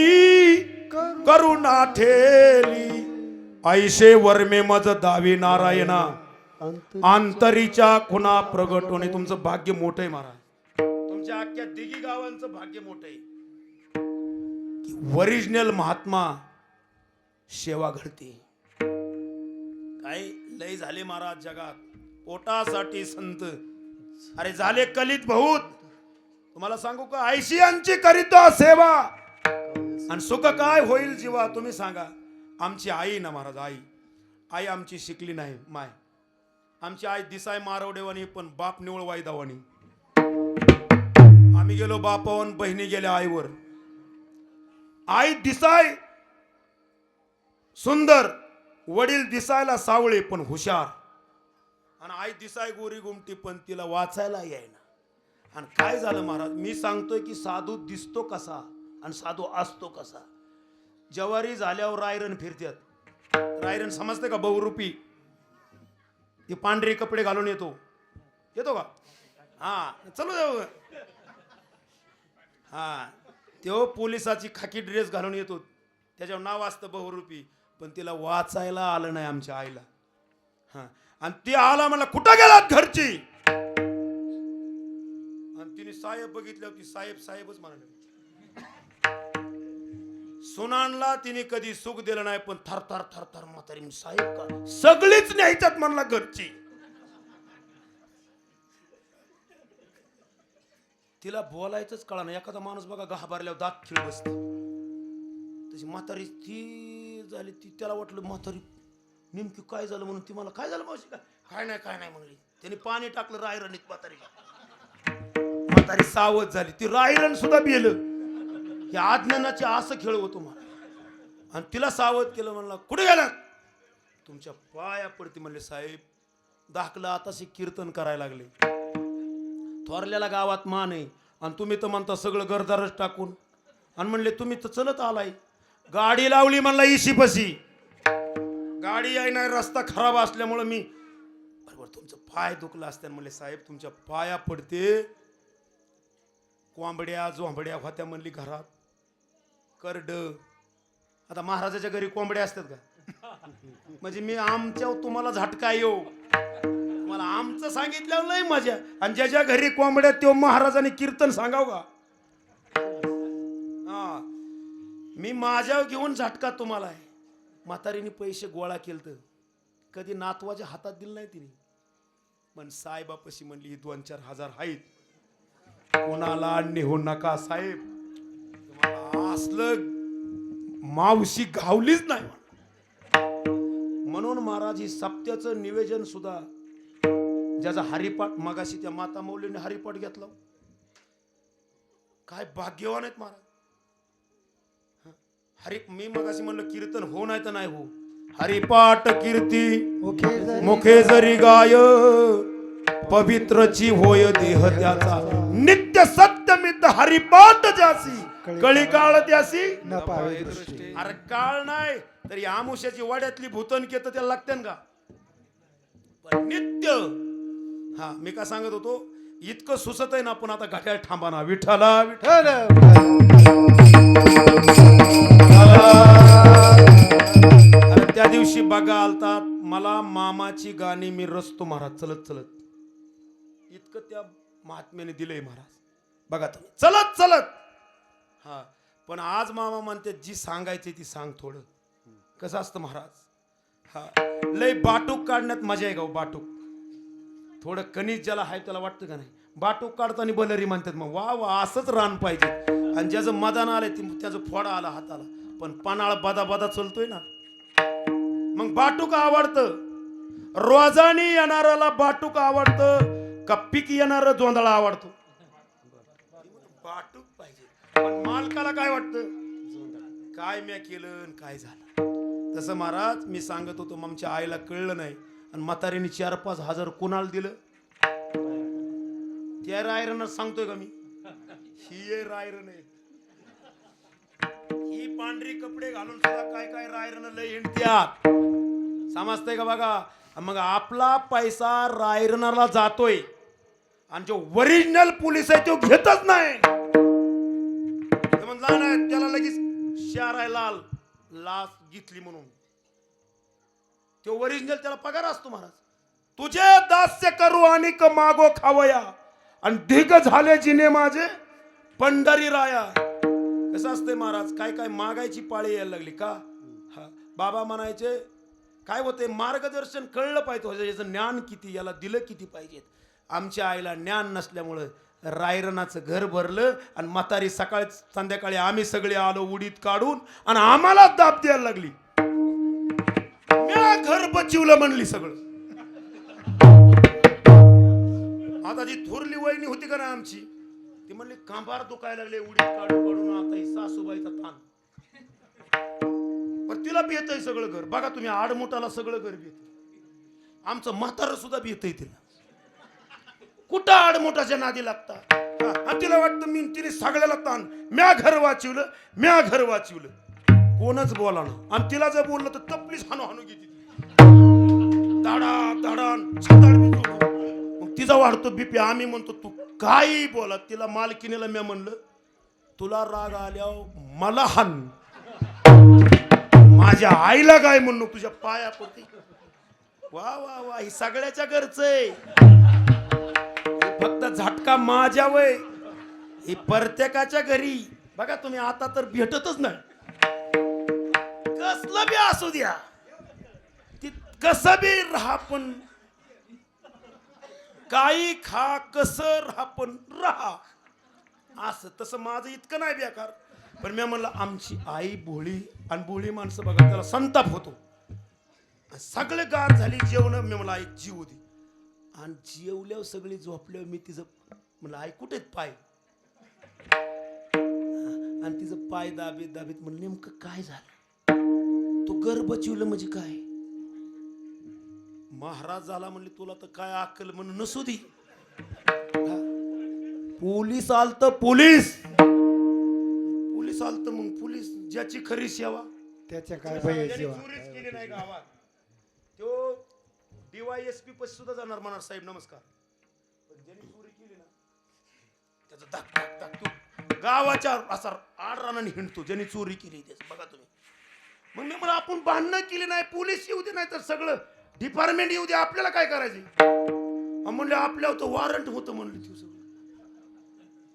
करुणा ठेली ऐशे वर्मे मज दावी नारायणा, अंतरीच्या खुणा प्रगट होणे. तुमचं भाग्य मोठं आहे महाराज, तुमच्या अख्ख्या दिघी गावांचं भाग्य मोठं आहे की ओरिजिनल महात्मा सेवा घडते. काय लय झाले महाराज जगात, पोटासाठी संत, अरे झाले कलित बहुत. तुम्हाला सांगू का, ऐशियांची करीता सेवा आणि सुख काय होईल जीवा. तुम्ही सांगा. आमची आई ना महाराज, आई आमची शिकली नाही माय. आमची आई दिसाय मारवडेवानी, पण बाप निवळ वायदावानी. आम्ही गेलो बापावन, बहिणी गेल्या आईवर. आई दिसाय सुंदर, वडील दिसायला सावळे पण हुशार, आणि आई दिसाय गोरी गुमटी पण तिला वाचायला येईना. आणि काय झालं महाराज, मी सांगतोय की साधू दिसतो कसा आणि साधू असतो कसा. जवारी झाल्यावर रायरन फिरतात. रायरन समजते का, बहुरूपी, ती पांढरे कपडे घालून येतो का, हा चलो जाऊ, हा तो पोलिसाची खाकी ड्रेस घालून येतो, त्याच्यावर नाव असतं बहुरूपी, पण तिला वाचायला आलं नाही आमच्या आईला. हा, आणि ती आला म्हणला, कुठं गेलात घरची, आणि तिने साहेब बघितल्या होती, साहेब साहेबच म्हणाले. सुनानला तिने कधी सुख दिलं नाही, पण थर थर थर थर म्हातारी, साहेब का सगळीच न्यायच्यात म्हणला घरची. तिला बोलायचंच कळा ना. एखादा माणूस बघा घाबरल्यावर दात खिळ बसते, तशी म्हातारी ती झाली. ती त्याला वाटलं म्हातारी नेमकी काय झालं म्हणून, ती मला काय झालं मावशी, काय नाही म्हणली. त्याने पाणी टाकलं रायरणीत म्हातारीला. म्हातारी सावध झाली, ती रायरण सुद्धा बेलं. हे आज्ञानाचे असं खेळ होतो मला. आणि तिला सावध केलं, म्हणला कुठे गेला, तुमच्या पाया पडते म्हणले साहेब. दाखलं आताशी कीर्तन करायला लागले. थोरल्याला गावात मान आहे, आणि तुम्ही तर म्हणता सगळं घरदारच टाकून. आणि म्हणले तुम्ही तर चलत आलाय, गाडी लावली म्हणला इशीपशी. गाडी आहे नाही, रस्ता खराब असल्यामुळं मी बरोबर तुमचं पाय दुखला असत्या म्हणले साहेब तुमच्या पाया पडते. कोंबड्या झोंबड्या होत्या म्हणली घरात, करड. आता महाराजाच्या घरी कोंबड्या असतात का? म्हणजे मी आमच्या तुम्हाला झटका येऊ, मला आमचं सांगितलं नाही मजा. आणि ज्याच्या घरी कोंबड्या तो महाराजांनी कीर्तन सांगाव का? हा, मी माझ्या घेऊन झटका तुम्हाला आहे. म्हातारीने पैसे गोळा केलं, कधी नातवाच्या हातात दिलं नाही तिने. पण साहेबापाशी म्हणली ही 2-4 हजार आहेत, कोणाला नेऊ नका साहेब, तुम्हाला असलं मावशी घावलीच नाही. म्हणून महाराज ही सप्त्याचं निवेदन सुद्धा ज्याचा हरिपाठ मगाशी त्या माता मौलीने हरिपाठ घेतला, काय भाग्यवान आहेत महाराज. मी मगाशी म्हणलं कीर्तन हो नाही तर नाही हो. हरिपाठ कीर्ती मुखे जरी गाय, पवित्रची होय देह त्याचा. नित्य सत्यमित हरिपाठ ज्यासी, कळी काळ त्यासी न पावे दृष्टी. अरे काळ नाही तरी आमुष्याची वाड्यातली भूतन केत त्याला लागते का? पण नित्य. हा, मी का सांगत होतो, इतकं सुसत आहे ना, पण आता घाट्यात थांबा ना. विठ्ठला विठ्ठल. अरे त्या दिवशी बघा आलता मला मामाची गाणी, मी रचतो महाराज चलत चलत. इतकं त्या महात्म्याने दिलंय महाराज बघा तुम्ही, चलत चलत. हा, पण आज मामा म्हणते जी सांगायची ती सांग थोडं. कसं असतं महाराज, हा लय बाटूक काढण्यात मजा आहे का? बाटूक थोडं कणीस ज्याला आहे त्याला वाटतं का नाही? बाटूक काढताना बलरी म्हणतात मग वा वा असंच रान पाहिजे. आणि ज्याचं मदान आलंय त्याचं फोडा आला हाताला, पण पनाळ बदा बदा चलतोय ना, मग बाटूक आवडतं. रोजानी येणाऱ्याला बाटूक आवडतं का पीक येणार जोंधळा आवडतो? बाटूक पाहिजे. पण मालकाला काय वाटतं? काय म्या केलं काय झालं? तसं महाराज मी सांगत होतो, आमच्या आईला कळलं नाही आणि म्हातारीने 4-5 हजार कुणाला दिलं. त्या रायरन सांगतोय का मी? ही रायरन आहे, ही पांढरी कपडे घालून सुद्धा काय काय रायरन लय हिंडत्यात, समजतंय का? बघा मग आपला पैसा रायरनाला जातोय आणि जो ओरिजिनल पोलीस आहे तो घेतच नाही. म्हणला नाही त्याला लगेच शाराय लाल लाच घेतली म्हणून. तो ओरिजिनल त्याला पगार असतो महाराज. तुझे दास्य करू आणि क मागो खावया आणि ढिग झाले जिने माझे पंढरी राया. कसं असतंय महाराज, काय काय मागायची पाळी यायला लागली का? हा, बाबा म्हणायचे काय होते, मार्गदर्शन कळलं पाहिजे, याचं ज्ञान किती, याला दिलं किती पाहिजेत. आमच्या आईला ज्ञान नसल्यामुळं रायरनाचं घर भरलं आणि म्हातारी सकाळी संध्याकाळी आम्ही सगळे आलो उडीत काढून आणि आम्हाला दाब द्यायला लागली. म्या घर बचिवलं म्हणली सगळं. आता जी थोरली वहिनी होती का ना आमची, ती म्हणली कांबार दुखायला लागले उडीत काढून काढून, आता ही सासूबाईचा ताण. पण तिला भेटय सगळं घर. बघा तुम्ही, आडमोठाला सगळं घर भेट. आमचं म्हातारं सुद्धा भेटय तिला. कुठं आडमोठाच्या नादी लागतात. तिला वाटतं मी तिने सगळ्याला ताण, म्या घर वाचवलं म्या घर वाचवलं. कोणच बोला ना, आणि तिला जर बोललं तर तपलीच हाणू हाणू घेते. धाडा धाडा मग तिचा वाढतो बीपी. आम्ही म्हणतो तू काही बोला. तिला मालकीनेला मी म्हणलं तुला राग आल्यावर मला हाण, माझ्या आईला काय म्हणू, तुझ्या पाया पडते. वा वा वा, ही सगळ्याच्या घरचं आहे. फक्त झटका माझ्या वय, ही प्रत्येकाच्या घरी. बघा तुम्ही, आता तर भेटतच नाही. कसलं बी असू द्या, ती कसं बी राहा, पण काही खा, कसं राहा पण राहा. असं तसं माझं इतकं नाही बेकार. पण मी म्हणलं आमची आई भोळी, आणि भोळी माणसं बघा त्याला संताप होतो. सगळे गार झाली जेवण. मी म्हणलं आई जीव दे. आणि जेवल्यावर सगळी झोपल्यावर मी तिचं म्हणलं आई कुठे पाय, आणि तिचं पाय दाबीत दाबीत म्हणलं नेमकं काय झालं, तू घर बचिवलं म्हणजे काय? महाराज झाला म्हणले तुला तर काय अक्कल म्हणून नसू दे. पोलीस आलत, पोलीस चालतं मग पोलीस ज्याची खरी सेवा त्याच्या काय ज्याने पाहिजे चोरीच केली नाही गावात तो DYSP पशी सुद्धा जाणार म्हणणार साहेब नमस्कार. पण ज्याने चोरी केली ना त्याचा धक धक धक तो गावाच्या असा आडरानाने हिंडतो ज्याने चोरी केली त्याच बघा तुम्ही. मग मी म्हणलं आपण भांडणं केली नाही पोलीस येऊ दे नाही तर सगळं डिपार्टमेंट येऊ दे आपल्याला काय करायचे म्हणले आपल्यावर तो वॉरंट होतं म्हणलं ती सगळं.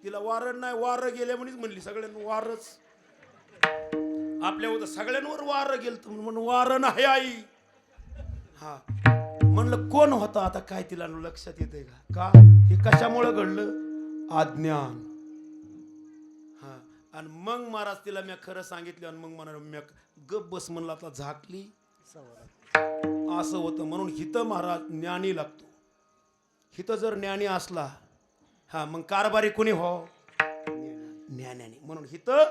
तिला वॉरंट नाही वारं गेले म्हणून म्हणली सगळ्यांना वारच आपल्या होतं सगळ्यांवर वारं गेलं म्हणून वारं नाही आई. हा म्हणलं कोण होता आता काय तिला लक्षात येतंय का हे कशामुळे घडलं अज्ञान. हा आणि मग महाराज तिला मी खरं सांगितलं आणि मग म्हणा मी गप बस म्हणलं आता झाकली असं होतं म्हणून हिथं महाराज ज्ञानी लागतो. हिथं जर ज्ञानी असला हा मग कारभारी कोणी हो ज्ञानाने. म्हणून हिथं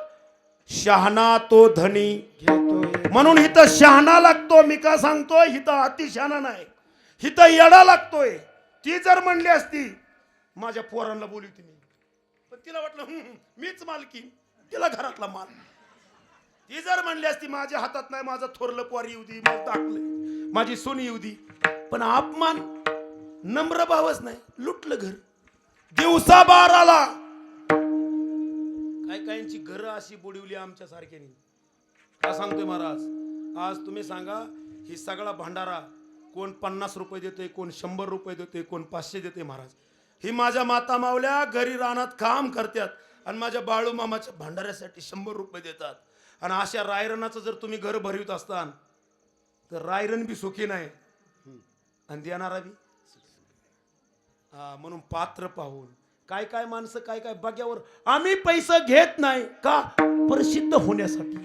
शहाणा तो धनी घेतोय म्हणून हिथं शहाणा लागतो. मी का सांगतोय हिथं अति शहाणा नाही हिथं येडा लागतोय. ती जर म्हणली असती माझ्या पोरांना बोलू तुम्ही पण तिला वाटलं मीच मालकी तिला घरातला माल. ती जर म्हणली असती माझ्या हातात नाही माझं थोरलं पोर येऊ दे मग टाकलं माझी सून येऊ दे पण अपमान नम्र भावच नाही लुटलं घर दिवसा बाराला. काय काहींची घरं अशी बुडवली आमच्या सारख्यानी. का सांगतोय महाराज आज तुम्ही सांगा ही सगळा भंडारा कोण 50 रुपये देतोय कोण 100 रुपये देतोय कोण 500 देतोय महाराज. ही माझ्या माता मावल्या घरी रानात काम करतात आणि माझ्या बाळू मामाच्या भंडाऱ्यासाठी 100 रुपये देतात. आणि अशा रायरणाचं जर तुम्ही घर भरवीत असतान तर रायरन बी सुखी नाही आणि देणारा बी म्हणून पात्र पाहून काय काय माणसं काय काय बग्यावर आम्ही पैसे घेत नाही का प्रसिद्ध होण्यासाठी.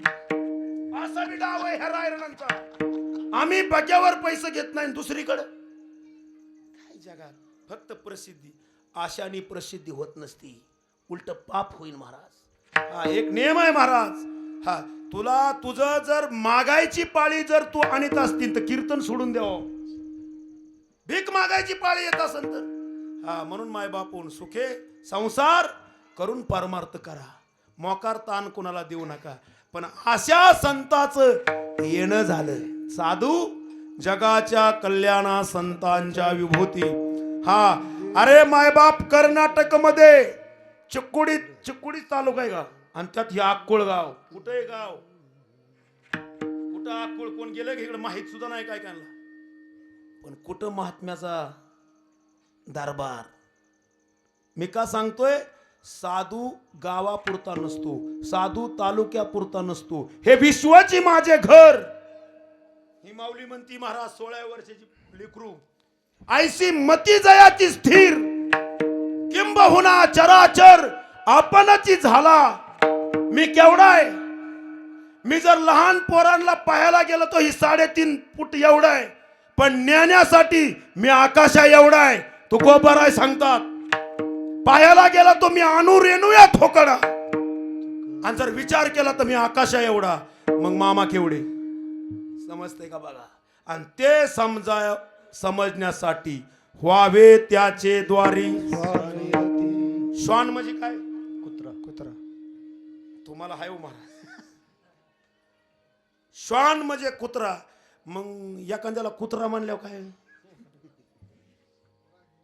असा बी डाव आहे ह्या रायरणांचा. आम्ही बग्यावर पैसे घेत नाही दुसरीकडे काय जगात फक्त प्रसिद्धी. आशाने प्रसिद्धी होत नसती उलट पाप होईल महाराज. हा एक नियम आहे महाराज. हा तुला तुझं जर मागायची पाळी जर तू आणत असतील तर कीर्तन सोडून द्यावं. भीक मागायची पाळी येत असेल तर हा म्हणून माय बापून सुखे संसार करून परमार्थ करा. मोकार ताण कोणाला देऊ नका. पण अशा संताचं येणं झालं साधू जगाच्या कल्याणा संतांच्या विभूती. हा अरे मायबाप कर्नाटक मध्ये चिक्कुडी तालुका आहे का आणि त्यात हे अक्कोळ गाव. कुठे आहे गाव कुठं अक्कोळ कोण गेलं की इकडे माहित सुद्धा नाही काय काय. पण कुठं महात्म्याचा दरबार. मी का सांगतोय साधू गावापुरता नसतो साधू तालुक्यापुरता नसतो हे विश्वाची माझे घर. ही माऊली म्हणती महाराज 16 वर्षाची लेकरू ऐसी मती जयाची स्थिर किंबहुना चराचर आपणची झाला. मी केवढा आहे मी जर लहान पोरांना पाहायला गेलो तो ही 3.5 फूट एवढा आहे पण ज्ञानासाठी मी आकाशा एवढा आहे. तो गोबर आहे सांगतात. पाहायला गेला तो मी आणू रेणूया ठोकडा आणि जर विचार केला तर मी आकाशा एवढा. मग मामा केवढे समजते का बघा. आणि ते समजण्यासाठी व्हावे त्याचे द्वारी. श्वान म्हणजे काय कुत्रा तुम्हाला हाय हो महाराज. श्वान म्हणजे कुत्रा. मग एखाद्याला कुत्रा म्हणल्यावर काय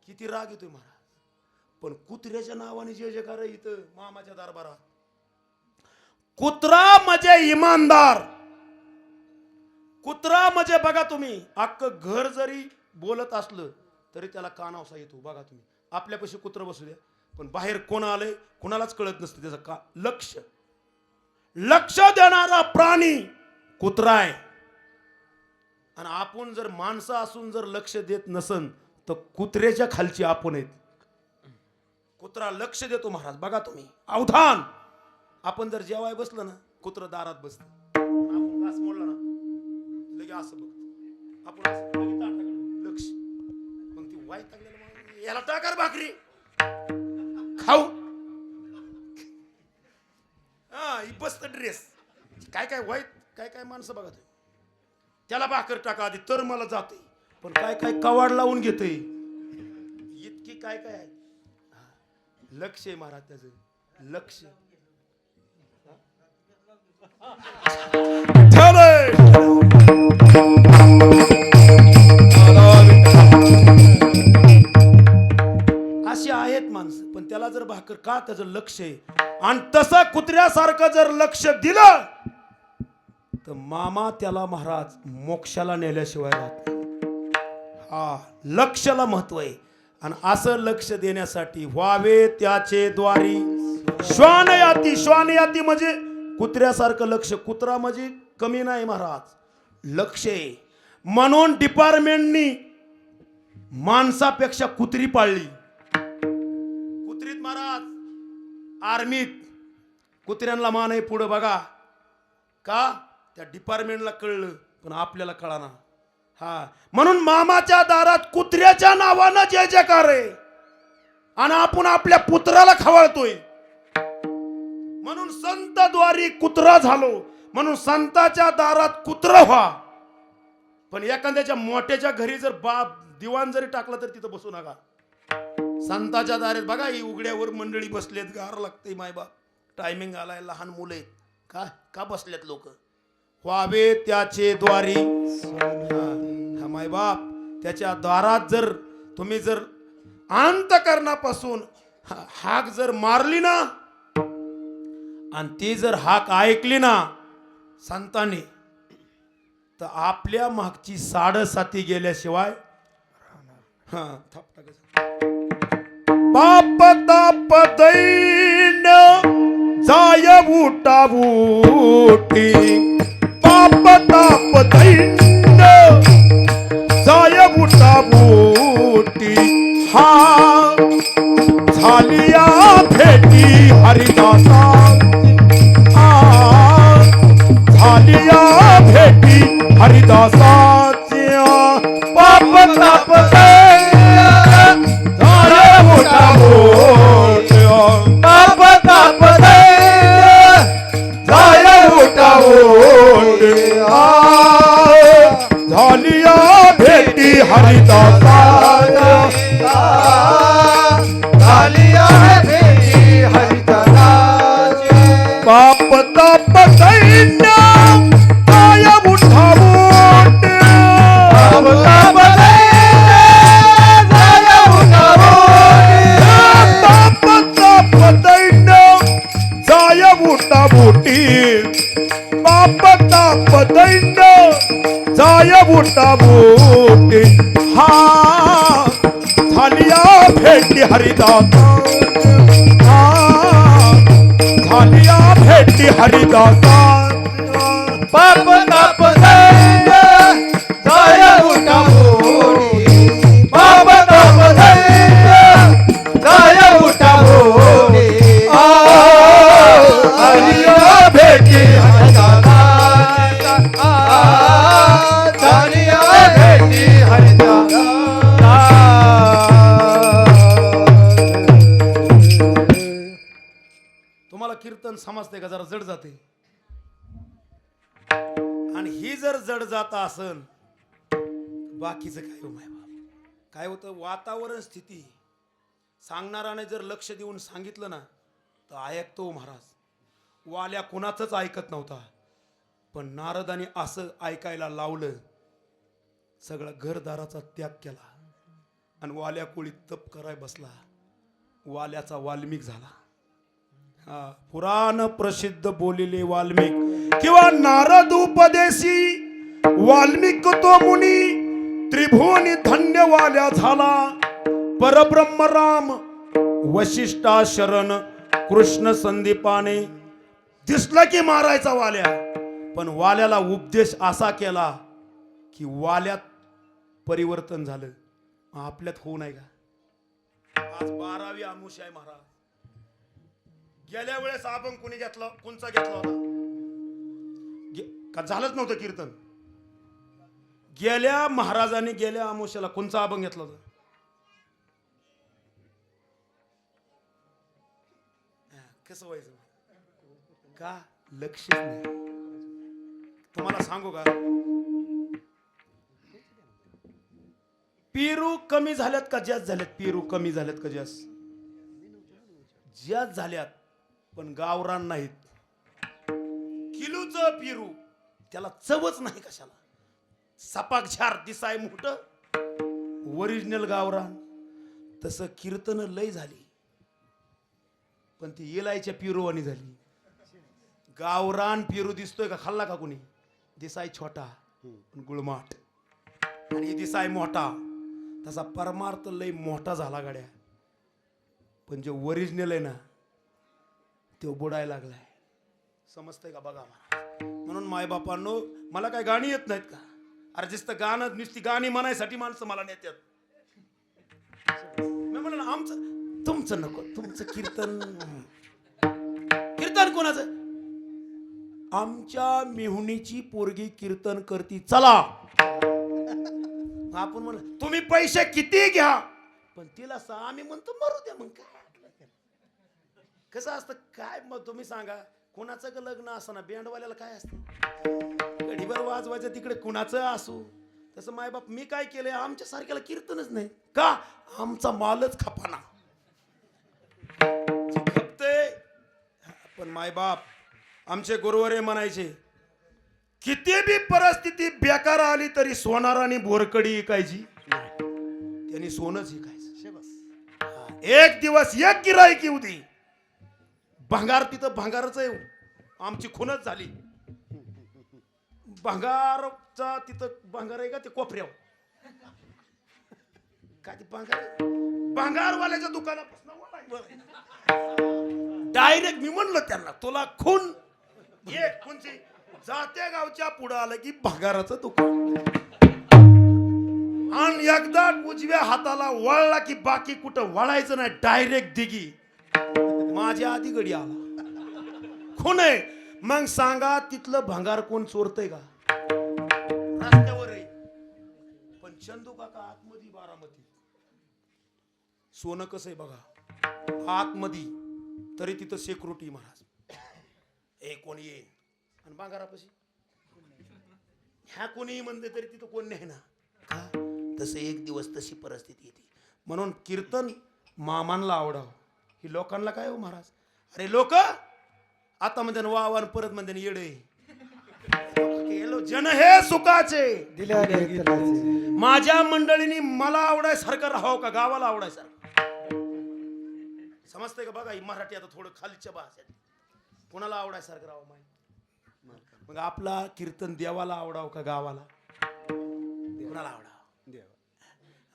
किती राग येतोय महाराज. पण कुत्र्याच्या नावाने जे जे कर इथं मामाच्या दरबारात. कुत्रा म्हणजे इमानदार. कुत्रा म्हणजे बघा तुम्ही अख्खं घर जरी बोलत असलं तरी त्याला कानावसा येतो. बघा तुम्ही आपल्यापाशी कुत्र बसू द्या पण बाहेर कोण आलंय कोणालाच कळत नसतं. त्याचं का लक्ष देणारा प्राणी कुत्रा आहे. आणि आपण जर माणसं असून जर लक्ष देत नसन तर कुत्र्याच्या खालची आपण आहेत. कुत्रा लक्ष देतो महाराज. बघा तुम्ही अवधान. आपण जर जेवाय बसलं ना कुत्र दारात बसतं. आपण घास मोडला ना लगे असं बघ आपण असं लगे ताटाकडे लक्ष. मग ती वाईट टाकलेलं याला टाकार भाकरी खाऊ हा ही बसत ड्रेस काय काय वाईट काय काय माणसं बघा तुम्ही. त्याला भाकर टाका आधी तर मला जाते पण काय काय कवाड लावून घेते इतकी काय काय आहे. लक्ष आहे महाराज त्याचं लक्ष. अशी आहेत माणसं, पण त्याला जर भाकर का त्याचं लक्ष आहे. आणि तसं कुत्र्यासारखं जर लक्ष दिलं तर मामा त्याला महाराज मोक्षाला नेल्याशिवाय राहत नाही. हा लक्षाला महत्व आहे. आणि असं लक्ष देण्यासाठी व्हावे त्याचे द्वारी श्वानयाती. श्वानयाती म्हणजे कुत्र्यासारखं लक्ष. कुत्रा म्हणजे कमी नाही महाराज, लक्ष आहे. म्हणून डिपार्टमेंटनी माणसापेक्षा कुत्री पाळली. कुत्रीत महाराज आर्मीत कुत्र्यांना मान आहे पुढं बघा का, त्या डिपार्टमेंटला कळलं पण आपल्याला कळाना. हा म्हणून मामाच्या दारात कुत्र्याच्या नावानं जय जयकार आहे आणि आपण आपल्या पुत्राला खवळतोय. म्हणून संत द्वारी कुत्रा झालो. म्हणून संताच्या दारात कुत्र व्हा. पण एखाद्याच्या मोठ्याच्या घरी जर बाप दिवाण जरी टाकला तर तिथं बसू नका. संताच्या दारात बघा ही उघड्यावर मंडळी बसलेत, गार लागते मायबाप, टायमिंग आलाय, लहान मुलं आहेत, का का बसलेत लोक. व्हावे त्याचे द्वारी. हा मायबाप त्याच्या दारात जर तुम्ही जर अंतकरणापासून हाक जर मारली ना आणि ती जर हाक ऐकली ना संतांनी, तर आपल्या मागची साडेसाती गेल्याशिवाय पाप ताप दैन जाय उठा उठी. पाप ताप दैन जाय उठा उठी. हा झालिया भेटी हरिदासा. झालिया भेटी हरिदासाच्या. पाप ताप दैन जाय उठा उठी. पाप ताप दैन जाय उठा उठी. झालिया भेटी हरिदासाच्या. झालिया भेटी हरिदासाच्या. पाप ताप दैन जाय उठा उठी. पाप ताप दैन जाय उठा उठी. पाप ताप दैन जाय उठा उठी. पाप ताप दैन जाय उठा उठी. हा झालिया भेटी हरिदासा. झालिया भेटी हरिदासा. पाप ताप दैन जाय उठा उठी. पाप ताप दैन जाय उठा उठी. झालिया भेटी हरिदासाच्या. झालिया भेटी हरिदासाच्या. तुम्हाला कीर्तन समजते का? जरा जड जाते. आणि ही जर जड जात असन बाकीचं काय हो माय बाप. काय होतं वातावरण स्थिती सांगणाराने जर लक्ष देऊन सांगितलं ना तर ऐकतो महाराज. वाल्या कुणाचंच ऐकत नव्हता पण नारदाने असं ऐकायला लावलं. सगळा घरदाराचा त्याग केला आणि वाल्या कोळी तप कराय बसला. वाल्याचा वाल्मिक झाला. पुराण प्रसिद्ध बोलिले वाल्मिक किंवा नारद उपदेशी वाल्मिक तो मुनी. त्रिभुवनी धन्य वाल्या झाला. परब्रह्म राम वशिष्ठा शरण कृष्ण संदीपाने. दिसला की मारायचा वाल्या, पण वाल्याला उपदेश असा केला की वाल्यात परिवर्तन झालं. आपल्यात होऊ नये का? आज 12वी आमुष आहे महाराज. गेल्या वेळेस आपण कोणी घेतला, कोणचा घेतला होता का? झालंच नव्हतं कीर्तन. गेल्या महाराजांनी गेल्या आमुष्याला कोणचा अभंग घेतला होता? कसं व्हायचं का? लक्ष नाही. तुम्हाला सांगू का, पेरू कमी झाल्यात का जास्त झाल्यात? पेरू कमी झाल्यात का जास्त? जास्त झाल्यात, पण गावरान नाहीत. किलोचं पिरू त्याला चवच नाही कशाला. सपाक झार दिसाय मोठ ओरिजिनल गावरान. तसं कीर्तन लय झाली पण ती येलायच्या पिरूवानी झाली. गावरान पिरू दिसतोय का? खाल्ला का कोणी? दिसाय छोटा पण गुळमाट आणि दिसाय मोठा. तसा परमार्थ लय मोठा झाला गाड्या. पण जे ओरिजिनल आहे ना तो बुडायला लागलाय. समजतंय का? बघा मला. म्हणून मायबापांनो मला काय गाणी येत नाहीत का? अरे जिस्त गाणं नुसती गाणी म्हणायसाठी माणसं मला नेत्यात. मी म्हणलं आमचं तुमचं नको. तुमचं कीर्तन कीर्तन कोणाचं? आमच्या मेहुणीची पोरगी कीर्तन करती चला. आपण म्हणलं तुम्ही पैसे किती घ्या पण तिला आम्ही म्हणतो मरू द्या. मग काय कसं असतं काय? मग तुम्ही सांगा कुणाचं का लग्न असं ना बँडवाल्याला काय असतं गडीभर वाजवायचं तिकडे कुणाचं असू. तसं मायबाप मी काय केलंय आमच्या सारख्याला कीर्तनच नाही का? आमचा मालच खपाना खपते. पण मायबाप आमचे गुरुवारे म्हणायचे किती बी परिस्थिती बेकार आली तरी सोनार आणि बोरकडी विकायची. त्यांनी सोनच विकायचं. एक दिवस एक गिराईक येऊ दे भंगार तिथं भंगारच आहे. आमची खूनच झाली. भंगारचा तिथं भंगार आहे का ते कोपऱ्यावर काय ते भंगारवाल्याच्या दुकानापासून डायरेक्ट मी म्हणलं त्यांना तुला खून एक खूनची जात्या गावच्या पुढं आलं की भंगाराचं दुकान. आणि एकदा उजव्या हाताला वळला की बाकी कुठं वळायचं नाही. डायरेक्ट दिगी माझ्या आधी गडी आला. खून आहे. मग सांगा तिथलं भंगार कोण चोरतय का? रस्त्यावर आहे. पण चंदू काका आतमध्ये बारामती सोनं कसं आहे बघा आतमध्ये तरी तिथं सेक्युरिटी महाराज ए कोण ये आणि भंगारापाशी ह्या कोणी म्हणते तरी तिथं कोण नाही ना का? तसं एक दिवस तशी परिस्थिती येते. म्हणून कीर्तन मामांना आवडावं. ही लोकांना काय हो महाराज? अरे लोक आता म्हणते वावर परत म्हणते येडे जन हे सुखाचे दिल्या कीर्तनाचे. माझ्या मंडळीने मला आवडायसारखं राहावं का गावाला आवडायसारखं? समजतंय का? बघा ही मराठी आता थोडं खालीच्या भाषेत कोणाला आवडायसारखं राहावं माहिती. मग आपला कीर्तन देवाला आवडावं का गावाला? कोणाला आवडावं?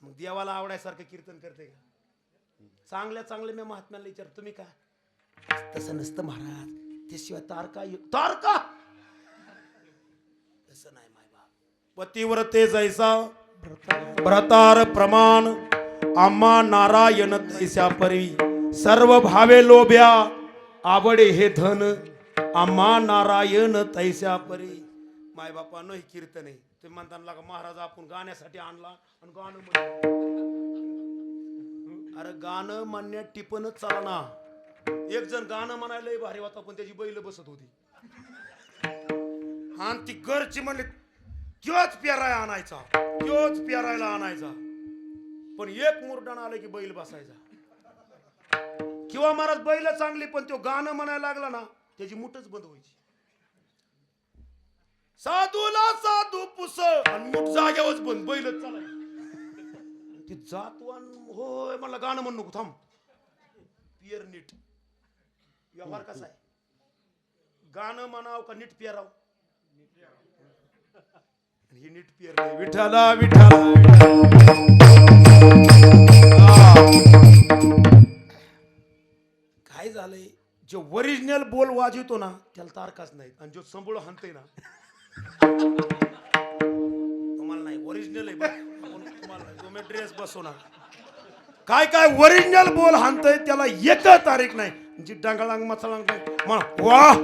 मग देवाला आवडायसारखं कीर्तन करते का? चांगल्या चांगल्या मी महात्म्याला विचार तुम्ही काय तसं नसतं महाराज. त्याशिवाय तारका तारका तसं नाही माय बाप. पतिव्रते जैसा व्रतार प्रमाण आम्हा नारायण तैसा परी सर्व भावे लोभ्या आवडे हे धन आम्हा नारायण तैसा परी. माय बापानो हे कीर्तन आहे. तुम्ही म्हणता का महाराज आपण गाण्यासाठी आणला आणि गाणं म्हणलं. अरे गाणं म्हणण्यात टिपणच चालना. एक जण गाणं म्हणायला भारी होता पण त्याची बैल बसत होती आणि ती घरची म्हणले त्योच पेरायला आणायचा त्योच पेरायला आणायचा. पण एक मुरडाण आलं की बैल बसायचा. किंवा महाराज बैल चांगली पण तो गाणं म्हणायला लागला ना त्याची मुठच बंद व्हायची. साधूला साधू पुस आणि मुठ जाग्यावरच बंद बैलच चालायची. ती जातवान होय मला गाणं म्हणू नको थांब पियर नीट. व्यवहार कसा आहे? गाणं म्हणाव का नीट पेराव? ही नीट पेर नाही. विठाला विठाला काय झालंय? जो ओरिजिनल बोल वाजवतो ना त्याला तारखाच नाही आणि जो संबळ हाणतोय ना तुम्हाला नाही ओरिजिनल आहे बघ. तुम्हाला तुम्ही ड्रेस बसवणार काय काय ओरिजिनल बोल हाणतोय त्याला एक तारीख नाही. जी डांगळांग मचळांग म्हणा वाह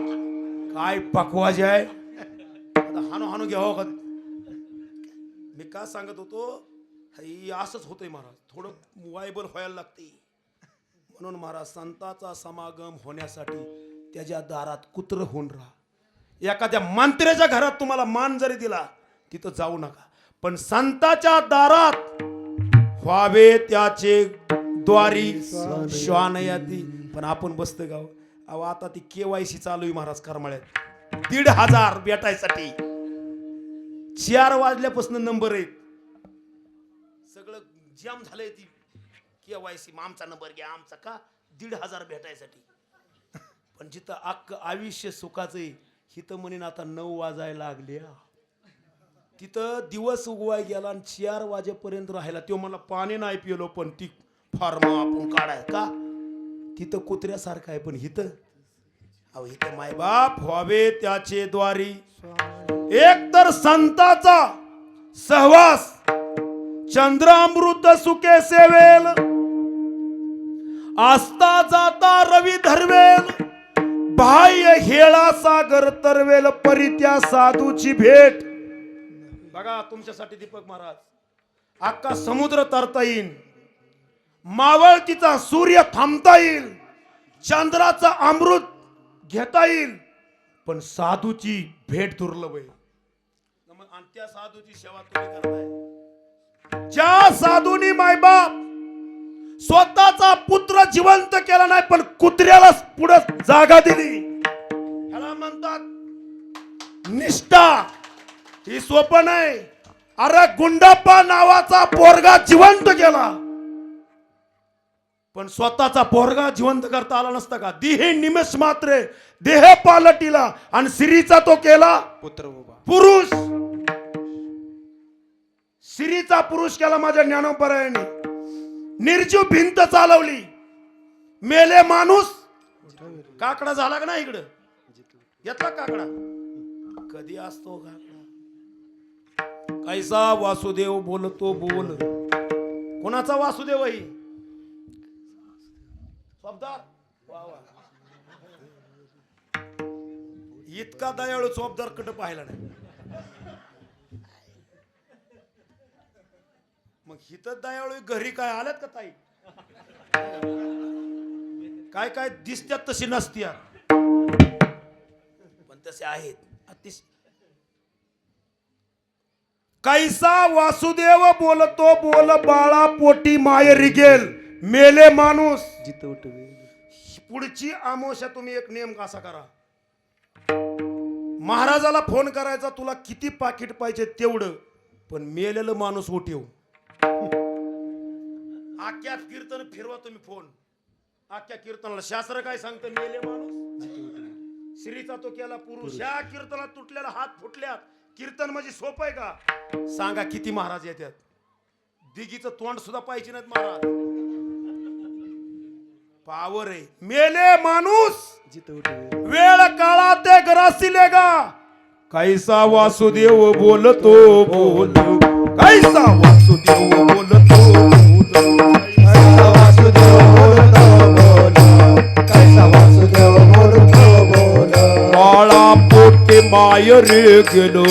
काय पकवाज आहे. आता हाणू हाणू घ्यावं का? मी का सांगत होतो ही असंच होतंय महाराज. थोडं वायबल व्हायला लागते. म्हणून महाराज संतांचा समागम होण्यासाठी त्याच्या दारात कुत्र होऊन राहा. एखाद्या मंत्र्याच्या घरात तुम्हाला मान जरी दिला तिथं जाऊ नका. पण संतांच्या दारात व्हावे त्याचे द्वारी श्वान याती. पण आपण बसतो गाव अहो आता ती KYC चालू आहे महाराज करमाळ्यात. 1,500 भेटायसाठी 4 वाजल्यापासून नंबर आहेत. सगळं जाम झालंय. ती KYC आमचा नंबर घ्या आमचा का 1,500 भेटायसाठी. पण जिथं अख्खं आयुष्य सुखाचं आहे हिथं म्हणेन आता 9 वाजायला लागल्या. तिथं दिवस उगवाय गेला आणि 4 वाजेपर्यंत राहिला. तो मला पाणी नाही पिलो पण ती फार्मा आपण काढाय का तिथं कुत्र्यासारखं आहे. पण हिथं अहो इथं मायबाप व्हावे त्याचे द्वारी. एक तर संताचा सहवास चंद्रामृत सुखे सेवेल. आस्ता जाता रवी धरवेल. बाह्य हेळा सागर तरवेल. परित्या साधूची भेट. बघा तुमच्यासाठी दीपक महाराज अख्खा समुद्र तरता येईल. मावळतीचा सूर्य थांबता येईल. चंद्राचा अमृत घेता येईल. पण साधूची भेट दुर्लभ आहे. आणि त्या साधूची सेवा तुम्ही करताय. ज्या साधूनी मायबाप स्वतःचा पुत्र जिवंत केला नाही पण कुत्र्याला पुढे जागा दिली. ह्याला म्हणतात निष्ठा. ही सोपं नाही. अरे गुंडप्पा नावाचा पोरगा जिवंत केला पण स्वतःचा पोरगा जिवंत करता आला नसता का. देहे निमेष मात्रे देह पालटीला आणि स्त्रीचा तो केला पुत्र उभा पुरुष. स्त्रीचा पुरुष केला माझ्या ज्ञानोपरायणी. निर्जीव भिंत चालवली. मेले माणूस काकडा झाला का नाही. इकडं घेतला काकडा. कधी असतो काकडा. कैसा वासुदेव बोलतो बोल. कोणाचा वासुदेव आहे. चोपदार वा वा. इतका दयाळू चोपदार कडे पाहिला नाही. मग हित दयाळू घरी काय आल्यात का ताई. काय काय दिसत्यात तशी नसत्या पण तसे आहेत. अतिशय कैसा वासुदेव बोलतो बोल बाळा पोटी मायरी गेल. मेले माणूस जिथं उठवे पुढची आमोशा तुम्ही एक नियम कसा करा. महाराजाला फोन करायचा तुला किती पाकिट पाहिजे तेवढं पण मेलेलं माणूस उठव. आख्या कीर्तन फिरवा तुम्ही फोन. आख्या कीर्तनाला शास्त्र काय सांगतं. मेले माणूस श्रीचा तो केला पुरुष. ह्या कीर्तनात तुटलेला हात फुटल्यात. कीर्तन म्हणजे सोपं आहे का. सांगा किती महाराज येतात. दिगीचं तोंड सुद्धा पाहिजे नाहीत महाराज. पावर आहे. मेले माणूस जिथं उठवे वेळ काळा ते ग्रासिलेगा. कैसा वासुदेव बोलतो बोल. कैसा वासुदेव बोलतो बोल. कैसा वासुदेव बोलतो बोल. कैसा वासुदेव बोलतो बोल. बाळा पोटे मायरे गेलो.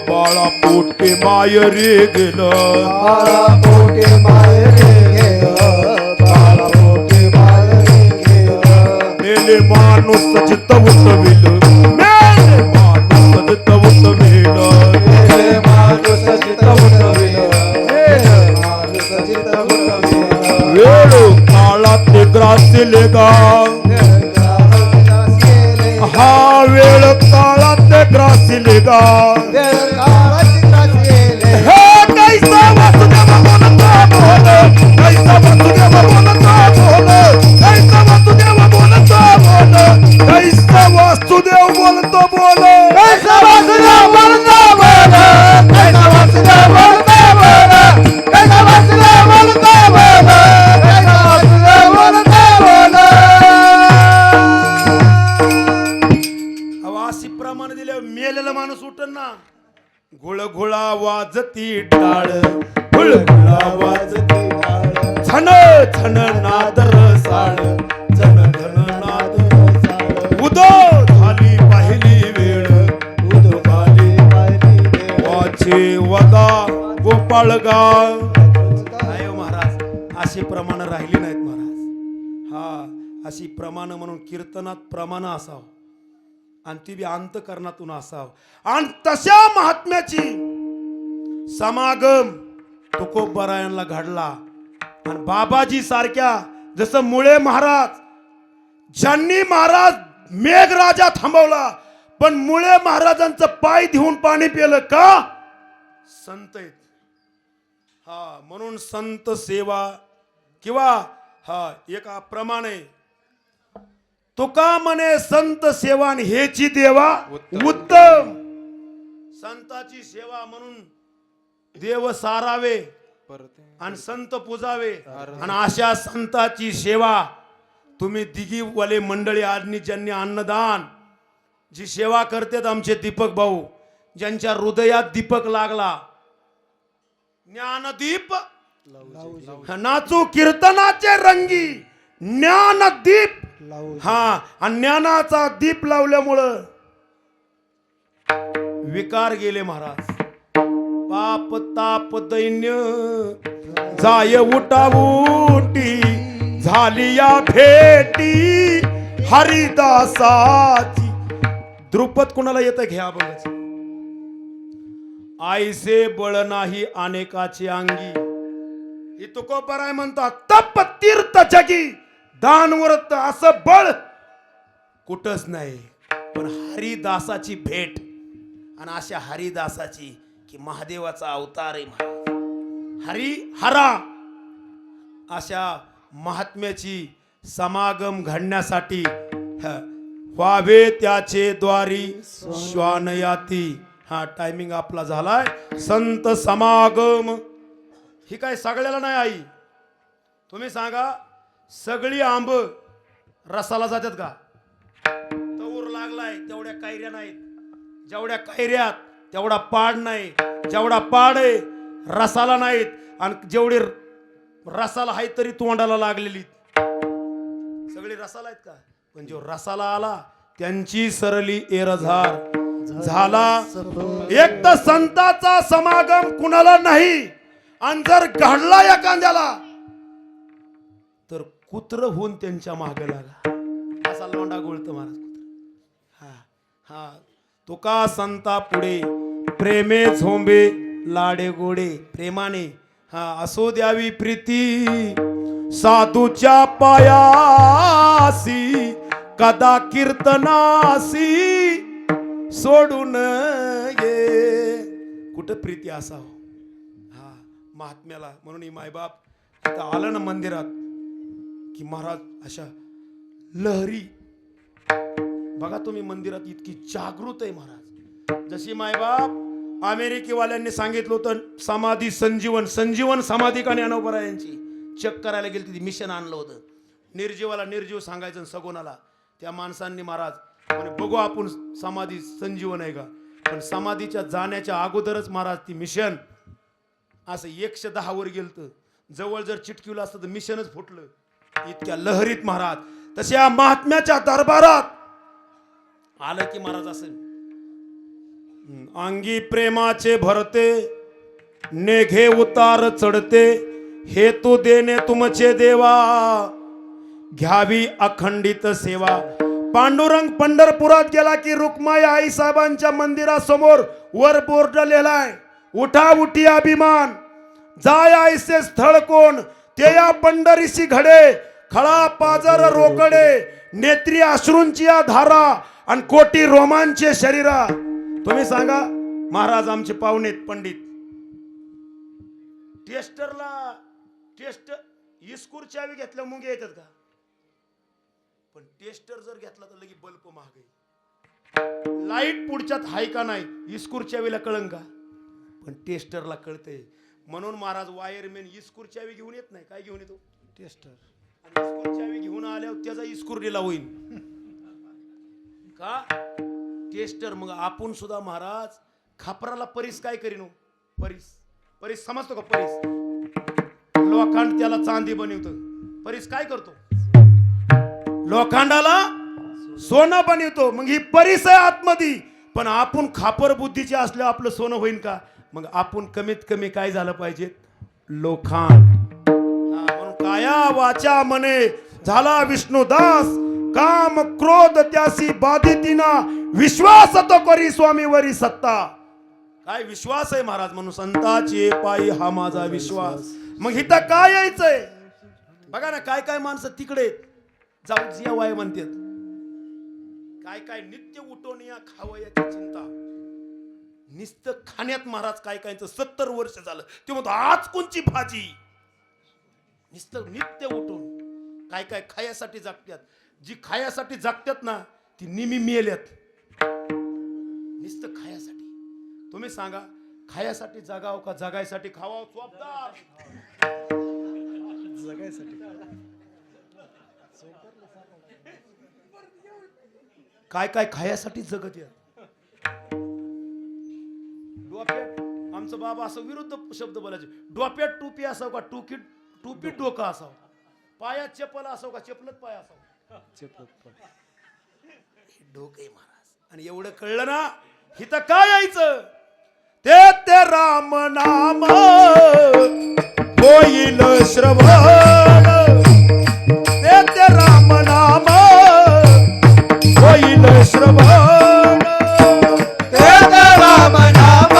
बाळा पोटे मायरे गेलो. बाळा पोटे मायरे गेलं. बाळा पोटे मायरे गेलं. मेले माणूस जित उठविल. मेले माणूस जित उठविल. हे माणूस जिथं उठविलं. हे माणूस जिथं उठविलं. वेळ काळा ते ग्रासिलेगा. हा वेळ काळा ते ग्रासिलेगा. हे कैसा वासुदेव बोलतो बोल. कैसा वासुदेव बोलतो बोल. कैसा वासुदेव बोलतो बोल. कैसा वासुदेव बोलतो बोल. कैसा वासुदेव बोलतो बोल. कैसा वासुदेव बोलतो बोल. कैसा वासुदेव बोलतो बोल. कैसा वासुदेव बोलतो बोल. अशी प्रमाण दिले मेलेला माणूस उठन ना. घुळघुळा वाजती टाळ. घुळघुळा वाजती टाळ. छन छन नादर साळ. जन धन नाद साळ. उदो झाली पाहिली वेळ. उदो झाली पाहिली वेळ. वाचे वदा गोपाळगा. नाही हो महाराज अशी प्रमाण राहिली नाहीत महाराज. हा अशी प्रमाण म्हणून कीर्तनात प्रमाण असावं आणि ती बी अंतकरणातून असावं. आणि तशा महात्म्याची समागम तुकोबरायांना घडला. आणि बाबाजी सारख्या जसं मुळे महाराज ज्यांनी महाराज मेघराजा थांबवला पण मुळे महाराजांचं पाय धुवून पाणी पिलं का? संत आहेत. हा म्हणून संत सेवा किंवा हा एका प्रमाणे तुका म्हणे संत सेवा आणि हेची देवा उत्तम. संताची सेवा म्हणून देव सारावे आणि संत पूजावे. आणि अशा संताची सेवा तुम्ही दिघीवाले मंडळी आदनी ज्यांनी अन्नदान जी सेवा करतात आमचे दीपक भाऊ, ज्यांच्या हृदयात दीपक लागला, ज्ञानदीप नाचू कीर्तनाचे रंगी ज्ञानदीप. हा आणि ज्ञानाचा दीप लावल्यामुळं विकार गेले महाराज. पाप ताप दैन्य जाय उठावूटी झाली या भेटी हरिदासाची. द्रुपद कुणाला येतं घ्या बघ. आईसे बळ नाही अनेकाची अंगी. ही तुकोबराय म्हणतात तप तीर्थ जगी दान व्रत असं बळ कुठंच नाही. पण हरिदासाची भेट आणि अशा हरिदासाची की महादेवाचा अवतार आहे महाराज. हरा अशा महात्म्याची समागम घडण्यासाठी व्हावे त्याचे द्वारी श्वानयाती. हा टायमिंग आपला झालाय. संत समागम ही काय सगळ्याला नाही आई. तुम्ही सांगा सगळी आंब रसाला जातात का? तऊर लागलाय तेवढ्या कैऱ्या नाहीत. जेवढ्या कैऱ्यात तेवढा पाड नाही. जेवढा पाड आहे रसाला नाहीत. आणि जेवढी रसाला आहे तरी तोंडाला लागलेली सगळी रसाला आहेत का? पण जो रसाला आला त्यांची सरली एरझार झाला. एक तर संताचा समागम कुणाला नाही. आणि जर घडला एखाद्याला तर कुत्र होऊन त्यांच्या मागे लागा. असा लोंडा गोळतो महाराज कुत्र. हा हा तुका संता पुढे प्रेमे झोंबे लाडे गोडे. प्रेमाने हा असो द्यावी प्रीती साधूच्या पायासी कदा कीर्तनासी सोडून ये. कुठं प्रीती असावं हा महात्म्याला. म्हणून ही मायबाप इथं आलं ना मंदिरात की महाराज अशा लहरी बघा तुम्ही मंदिरात इतकी जागृत आहे महाराज. जशी मायबाप अमेरिकेवाल्यांनी सांगितलं होतं समाधी संजीवन संजीवन समाधी का ज्ञानोबा यांची चेक करायला गेली ती मिशन आणलं होतं. निर्जीवाला निर्जीव सांगायचं सगुणाला. त्या माणसांनी महाराज म्हणे बघू आपण समाधी संजीवन आहे का. पण समाधीच्या जाण्याच्या अगोदरच महाराज ती मिशन असं 110 वर गेलतं. जवळ जर चिटकिवलं असतं तर मिशनच फुटलं. इतक्या लहरीत महाराज. तशा महात्म्याच्या दरबारात आलं की महाराज असं अंगी प्रेमाचे भरते नेघे उतार चढते हेतू देणे तुमचे देवा घ्यावी अखंडित सेवा. पांडुरंग पंढरपुरात गेला की रुक्माई आई साहेबांच्या मंदिरासमोर वर बोर्ड लिहिलाय उठा उठी अभिमान जाय आईसे स्थळ कोण ते या पंढरीशी घडे खळा पाजर रोकडे नेत्री अश्रूंची या धारा आणि कोटी रोमांचे शरीरा. तुम्ही सांगा महाराज आमचे पाहुणेत पंडित टेस्टरला टेस्ट इस्कूर चावी घेतल्या मुंगे येतात का? पण टेस्टर जर घेतला तर लगी बल्ब महाग आहे. लाईट पुढच्यात हाय का नाही इस्कूर चावीला कळंग का? पण टेस्टरला कळतंय. म्हणून महाराज वायरमॅन इस्कूर चावी घेऊन येत नाही. काय घेऊन येतो? टेस्टर. आणि इस्कूर चावी घेऊन आल्यावर त्याचा इस्कूर दिला होईल का? टेस्टर. मग आपण सुद्धा महाराज खापराला परीस काय करीनो? परीस परीस समजतो का? परीस लोखंड त्याला चांदी बनवतो. परीस काय करतो? लोखंडाला सोनं बनवतो. मग ही परीस आहे आतमध्ये. पण आपण खापर बुद्धीचे असल्या आपलं सोनं होईल का? मग आपण कमीत कमी काय झालं पाहिजे? लोखंड. म्हणून काया वाचा मने झाला विष्णुदास काम क्रोध त्यासी बाधितीना विश्वास तो करी स्वामीवरी सत्ता. काय विश्वास आहे महाराज. म्हणून संताचे पायी हा माझा विश्वास. मग इथं काय यायचंय बघा ना. काय काय माणसं तिकडे जाऊ जिया वाय म्हणतात. काय काय नित्य उठून या खावयाची चिंता. नुसतं खाण्यात महाराज काय कायचं 70 वर्ष झालं ते म्हणतो आज कोणची भाजी. नुसतं नित्य उठून काय काय खायासाठी जागत्यात. जी खायासाठी जागत्यात ना ती निमी मेल्यात. नुसतं खायासाठी. तुम्ही सांगा खायासाठी जगाव का जगायसाठी खावाव. चोपदार काय काय खायासाठी जगत या. डोक्यात आमचं बाबा असं विरुद्ध शब्द बोलायचे. डोक्यात टोपी असाव का टोपी डोकं असाव. पायात चप्पल असाव का चपलत पाय असाव. डोके महाराज. आणि एवढं कळलं ना हिथं काय यायचं. ते राम नाम होईल श्रवण. ते राम नाम होईल श्रवण. ते राम नाम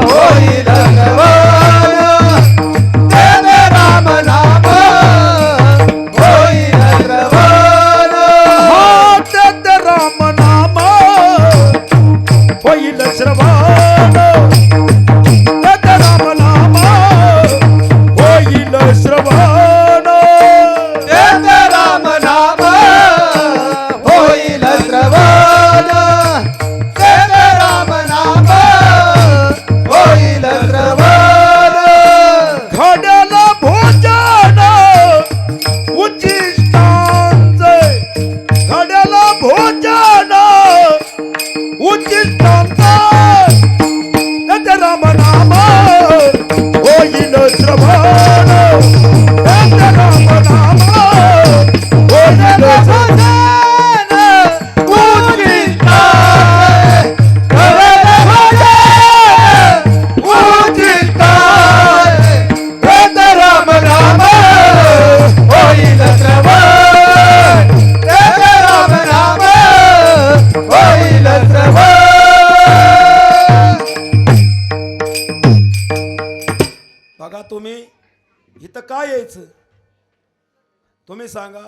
होईल श्रवण. ते राम नाम होईल श्रवण. ते राम नाम होईल श्रवण. ते राम नाम होईल श्रवण. ते राम नाम होईल श्रवण. ते राम नाम होईल श्रवण. घड्याला भोजन उच्चिष्टांचे. घड्याला भोजन उच्चिष्टांचे. ते राम नाम होईल श्रवण. ते राम नाम होईल श्रवण. बघा तुम्ही इथं काय यायचं. तुम्ही सांगा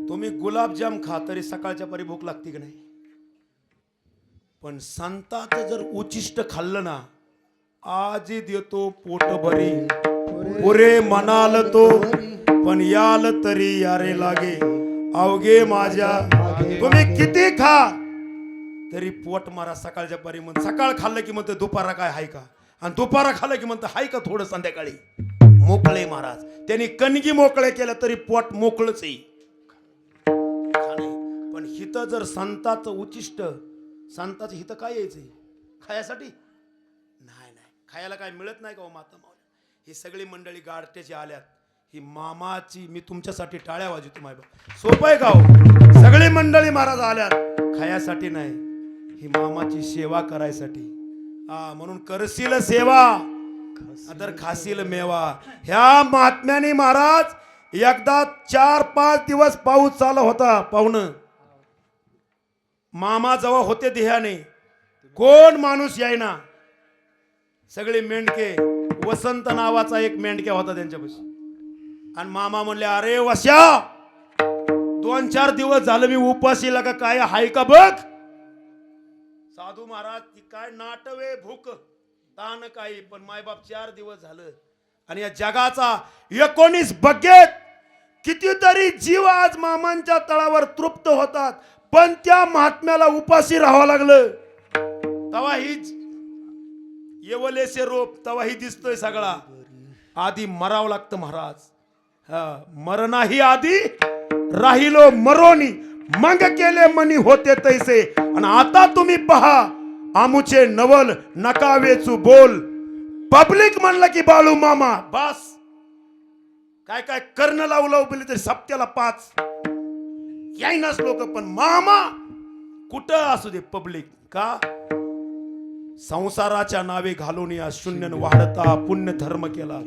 तुम्ही गुलाबजाम खा तरी सकाळच्या परी भूक लागते की नाही. पण संताचं जर उचिष्ट खाल्लं ना आजी देतो पोट भरी. पुरे म्हणाल तो पण याल तरी यारे लागे. अवघे माझ्या तुम्ही किती खा तरी पोट मारा सकाळच्या परी. म्हणून सकाळ खाल्लं की म्हणते दुपारा काय हाय का. आणि दुपारा खाल्लं की म्हणतं हाय का थोडं संध्याकाळी. मोकळे महाराज त्यांनी कणगी मोकळे केलं तरी पोट मोकळच आहे. पण हिथं जर संताचं उचिष्ट संताचं हिथं काय यायचंय खायासाठी. नाही खायला काय मिळत नाही का. माता माऊली ही सगळी मंडळी गाडट्याची आल्यात. ही मामाची मी तुमच्यासाठी टाळ्या वाजवतो माय बाबा. सोपं आहे का हो. सगळी मंडळी महाराज आल्यात खायासाठी नाही ही मामाची सेवा करायसाठी. म्हणून करशील सेवा तर खाशील मेवा. ह्या महात्म्याने महाराज एकदा 4-5 दिवस पाऊस चालू होता. पाहुणं मामा जवळ होते देहाने कोण माणूस यायना. सगळे मेंढके. वसंत नावाचा एक मेंढक्या होता त्यांच्यापाशी. आणि मामा म्हणले अरे वश्या 2-4 दिवस झालं मी उपाशी लागा काय हाय का बघ. साधू महाराज ती काय नाटवे भूक ताण काही. पण मायबाप 4 दिवस झालं. आणि या जगाचा 19 बग्गेत कितीतरी जीव आज मामांच्या तळावर तृप्त होतात. पण त्या महात्म्याला उपाशी राहावं लागलं. तवा हीच येवलेसे रोप तवा ही दिसतोय सगळा. आधी मरावं लागतं महाराज. मरणाही आधी राहिलो मरोनी मग केले मनी होते तैसे. आणि आता तुम्ही पहा आमुचे नवल नकावेचू बोल. पब्लिक म्हणलं की बाळू मामा बस. काय काय कर्ण लावलं बोलले तरी सप्त्याला 5 यायनाच लोक. पण मामा कुठं असू दे पब्लिक का. संसाराच्या नावे घालून या शून्यन वाढता पुण्य धर्म केला.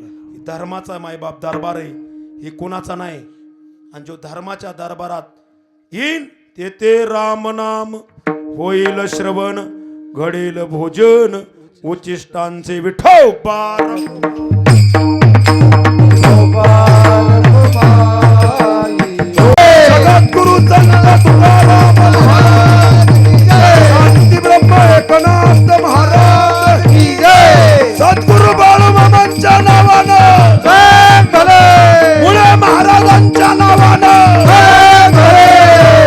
धर्माचा मायबाप दरबार आहे हे कोणाचा नाही. आणि जो धर्माच्या दरबारात येईन ते राम नाम होईल श्रवण. घडेल भोजन उचिष्टांचे विठोबार. जगद्गुरु संत तुकाराम महाराज की जय. शांती ब्रह्म एकनाथ महाराज की जय. सद्गुरु बाळूमामांच्या नावानं जय भले. मुळे महाराजांच्या नावानं जय भले.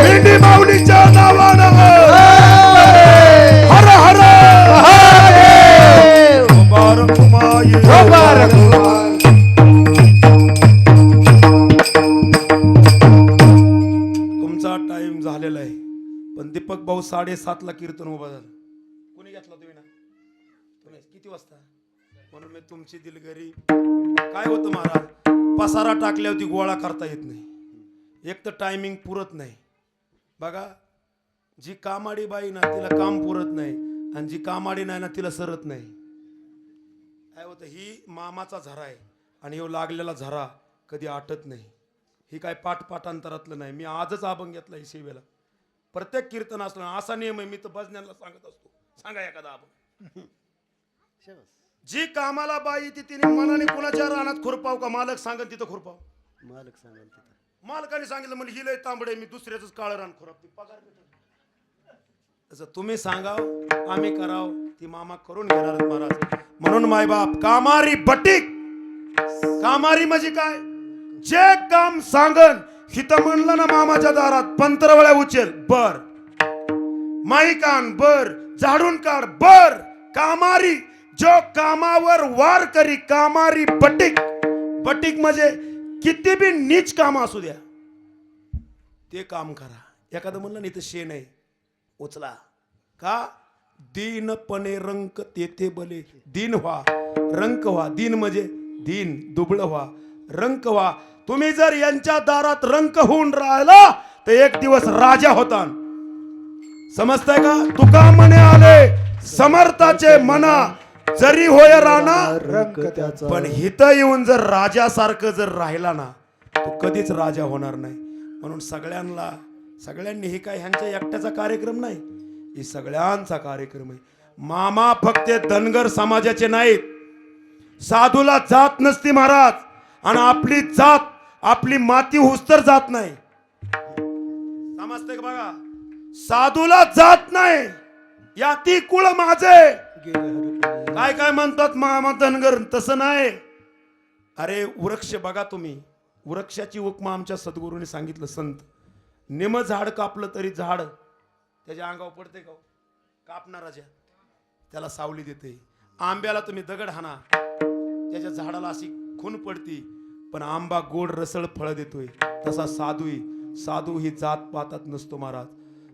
मेंढी माऊलीच्या नावानं जय भले. हर हर महादेव. मुबारक माई मुबारक माई. तुमचा टाइम झालेला आहे पण दीपक भाऊ 7:30 कीर्तन उभा झालं. कोणी घेतला तुम्ही ना? तुम्ही किती वाजता? म्हणून मी तुमची दिलगिरी. काय होतं महाराज, पसारा टाकल्यावरती गोळा करता येत नाही. एक तर टायमिंग पुरत नाही. बघा, जी कामाडी बाई ना तिला काम पुरत नाही आणि जी कामाडी नाही ना तिला सरत नाही. काय होतं, ही मामाचा झरा आहे आणि ह्यो लागलेला झरा कधी आटत नाही. ही काय पाठपाठांतरातलं नाही. मी आजच अभंग घेतला ही सेवेला. प्रत्येक कीर्तन असलं असा नियम आहे. मी तर भजनाला सांगत असतो, सांगा एखादा अभंग. जी कामाला बाई ती तिने मनाने कुणाच्या रानात खुरपाव का? मालक सांगत तिथं खुरपाव. मालक सांगाल तिथं. मालकाने सांगितलं म्हणजे ही लय तांबडे, मी दुसऱ्याच काळं रान खुरपते, पगार भेटेल. तसं तुम्ही सांगाव आम्ही कराव, ती मामा करून घेणार महाराज. म्हणून मायबाप कामारी बटीक. कामारी म्हणजे काय? जे काम सांगन हिथं म्हणलं ना मामाच्या दारात 15 वेळा उचल बर, माई कान बर, झाडून काढ बर. कामारी जो कामावर वार करी, कामारी बटीक. बटीक म्हणजे किती बी नीच काम असू द्या ते काम करा. एखादं म्हणलं नाही तर शेण आहे उचला का? दीनपणे रंक तेथे बले. दीन व्हा, रंक व्हा. दीन म्हणजे दीन, दुबळ व्हा, रंक व्हा. तुम्ही जर यांच्या दारात रंक होऊन राहिला तर एक दिवस राजा होता. समजताय का? तुका म्हणे आले समर्थाचे मना, जरी होय राणा रंग त्याचा. पण हिथं येऊन जर राजासारखं जर राहिला ना तो कधीच राजा होणार नाही. म्हणून सगळ्यांनी हे काय ह्यांच्या एकट्याचा कार्यक्रम नाही, हे सगळ्यांचा कार्यक्रम आहे. मामा फक्त धनगर समाजाचे नाहीत. साधूला जात नसती महाराज, आणि आपली जात आपली माती हुस्तर जात नाही. समजते का? बघा, साधूला जात नाही. या ती कुळ माझे. काय काय म्हणतात मामा धनगर, तसं नाही. अरे वृक्ष बघा तुम्ही, वृक्षाची उपमा आमच्या सद्गुरूंनी सांगितलं. संत निम झाड कापलं तरी झाड त्याच्या अंगावर पडते का? कापणारा ज्या त्याला सावली देते. आंब्याला तुम्ही दगड हाना त्याच्या झाडाला अशी खून पडती, पण आंबा गोड रसळ फळ देतोय. तसा साधू ही जात पातात नसतो महाराज.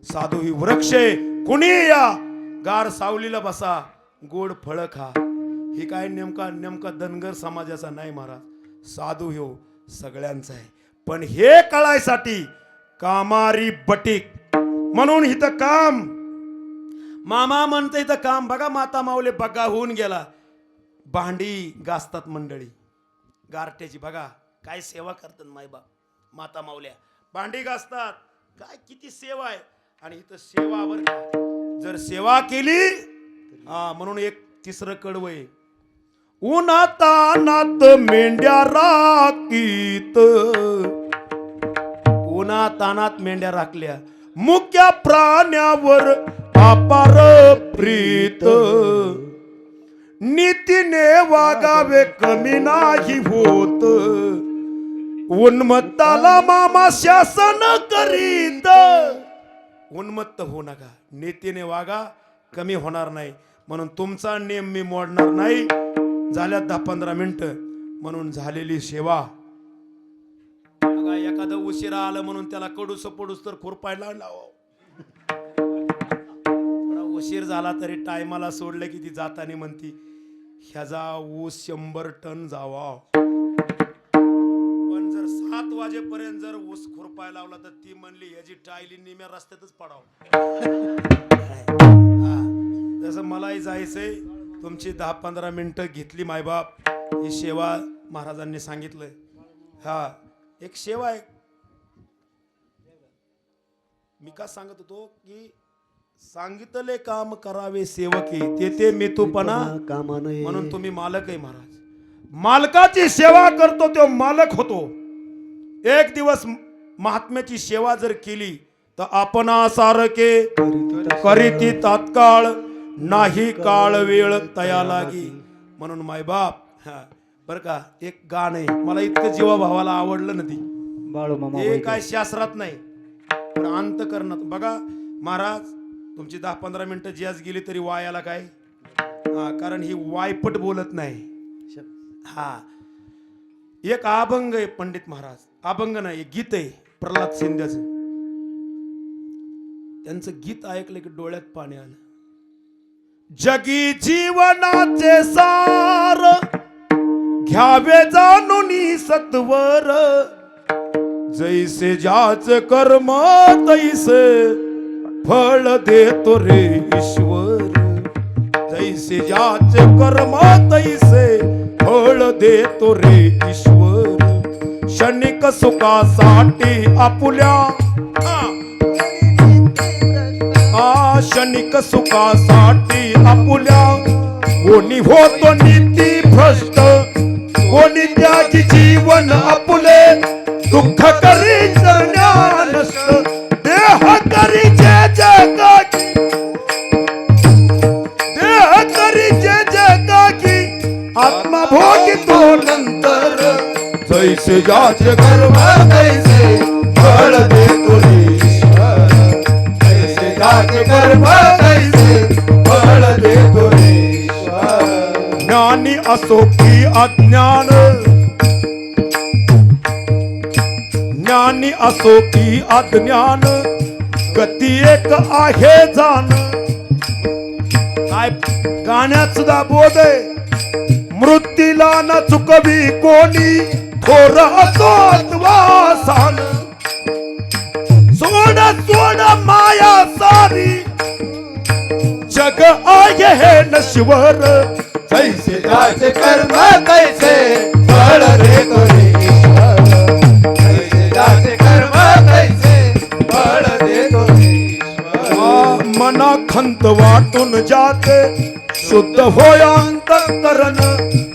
साधू ही वृक्ष आहे. कुणी या गार सावलीला बसा, गोड फळ खा. ही काय नेमका धनगर समाजाचा नाही महाराज. साधू ह्यो सगळ्यांचा आहे. पण हे कळायसाठी कामारी बटीक. म्हणून इथं काम मामा म्हणतं, इथं काम बघा. माता माऊले बघा होऊन गेला. भांडी घासतात मंडळी गारट्याची. बघा काय सेवा करतात मायबाप. माता माऊल्या भांडी घासतात. काय किती सेवा आहे. आणि इथं सेवावर जर सेवा केली म्हणून एक तिसरं कडवं आहे. उन्हातानात मेंढ्या राखीत. उन्हातानात मेंढ्या राखल्या. मुक्या प्राण्यावर अपार प्रीत. नीतीने वागावे कमी नाही होत. उन्मत्ताला मामा शासन करीत. उन्मत्त होऊ नका, नीतीने वागा, कमी होणार नाही. म्हणून तुमचा नियम मी मोडणार नाही. झाल्या 10-15 मिनिटं म्हणून झालेली सेवा. बघा एखादं उशिरा आलं म्हणून त्याला कडूस पडूस तर खुरपायला लावा. उशीर झाला तरी टायमाला सोडलं की ती जातानी म्हणती ह्याचा ऊस 100 टन जावा. पण जर 7 वाजेपर्यंत जर ऊस खुरपायला लावला तर ती म्हणली ह्याची टायली निम्या रस्त्यातच पडाव. तसं मलाही जायचंय. तुमची 10-15 मिनिटं घेतली मायबाप. ही सेवा महाराजांनी सांगितलंय. हा एक सेवा आहे. मी का सांगत होतो की सांगितले काम करावे सेवकी तेथे मेतूपणा कामा नये. म्हणून तुम्ही मालक आहे महाराज. मालकाची सेवा करतो तो मालक होतो. एक दिवस महात्म्याची सेवा जर केली तर आपणासारखे करीती तात्काळ नाही काळ वेळ तया लागी. म्हणून मायबाप बर का एक गाणं आहे मला इतकं जीवा भावाला आवडलं ना ती. बाळू मामा हे काय शास्त्रात नाही पण अंतकरणात. बघा महाराज तुमची 10-15 मिनिटं जॅज गेली तरी वायाला काय कारण ही वायपट बोलत नाही. हा एक अभंग आहे पंडित महाराज, अभंग नाही एक गीत आहे प्रल्हाद शिंद्याचं. त्यांचं गीत ऐकलं की डोळ्यात पाणी आलं. जगी जीवनाचे सार घ्यावे जाणून सत्वर, जैसे ज्याचे कर्म तैसे फळ देतो रे ईश्वर. जैसे ज्याचे कर्म तैसे फळ देतो रे ईश्वर. क्षणिक सुखासाठी आपुल्या क्षणिक सुखासाठी आपुल्या कोणी होतो नीती भ्रष्ट, कोणी त्याची जीवन आपुले दुःख करी नष्ट. देह करी जे जगाची, देह करी जे जगाची आत्मा भोगितो नंतर. जैसे ज्याचे कर्म तैसे फळ देतो रे ईश्वर. जैसे ज्याचे कर्म तैसे फळ देतो रे ईश्वर. ज्ञानी असो की अज्ञान, ज्ञानी असो की अज्ञान गती एक आहे जाण. काय गाण्यात सुद्धा बोध आहे. मृत्यूला न चुकवी कोणी थोर असो अथवा सान. सोड सोड माया सारी जग आहे हे नश्वर. जैसे ज्याचे कर्म तैसे फळ देतो रे ईश्वर. जैसे ज्याचे कर्म तैसे फळ देतो रे ईश्वर. मना खंत वाटून जाते शुद्ध होय अंतःकरण.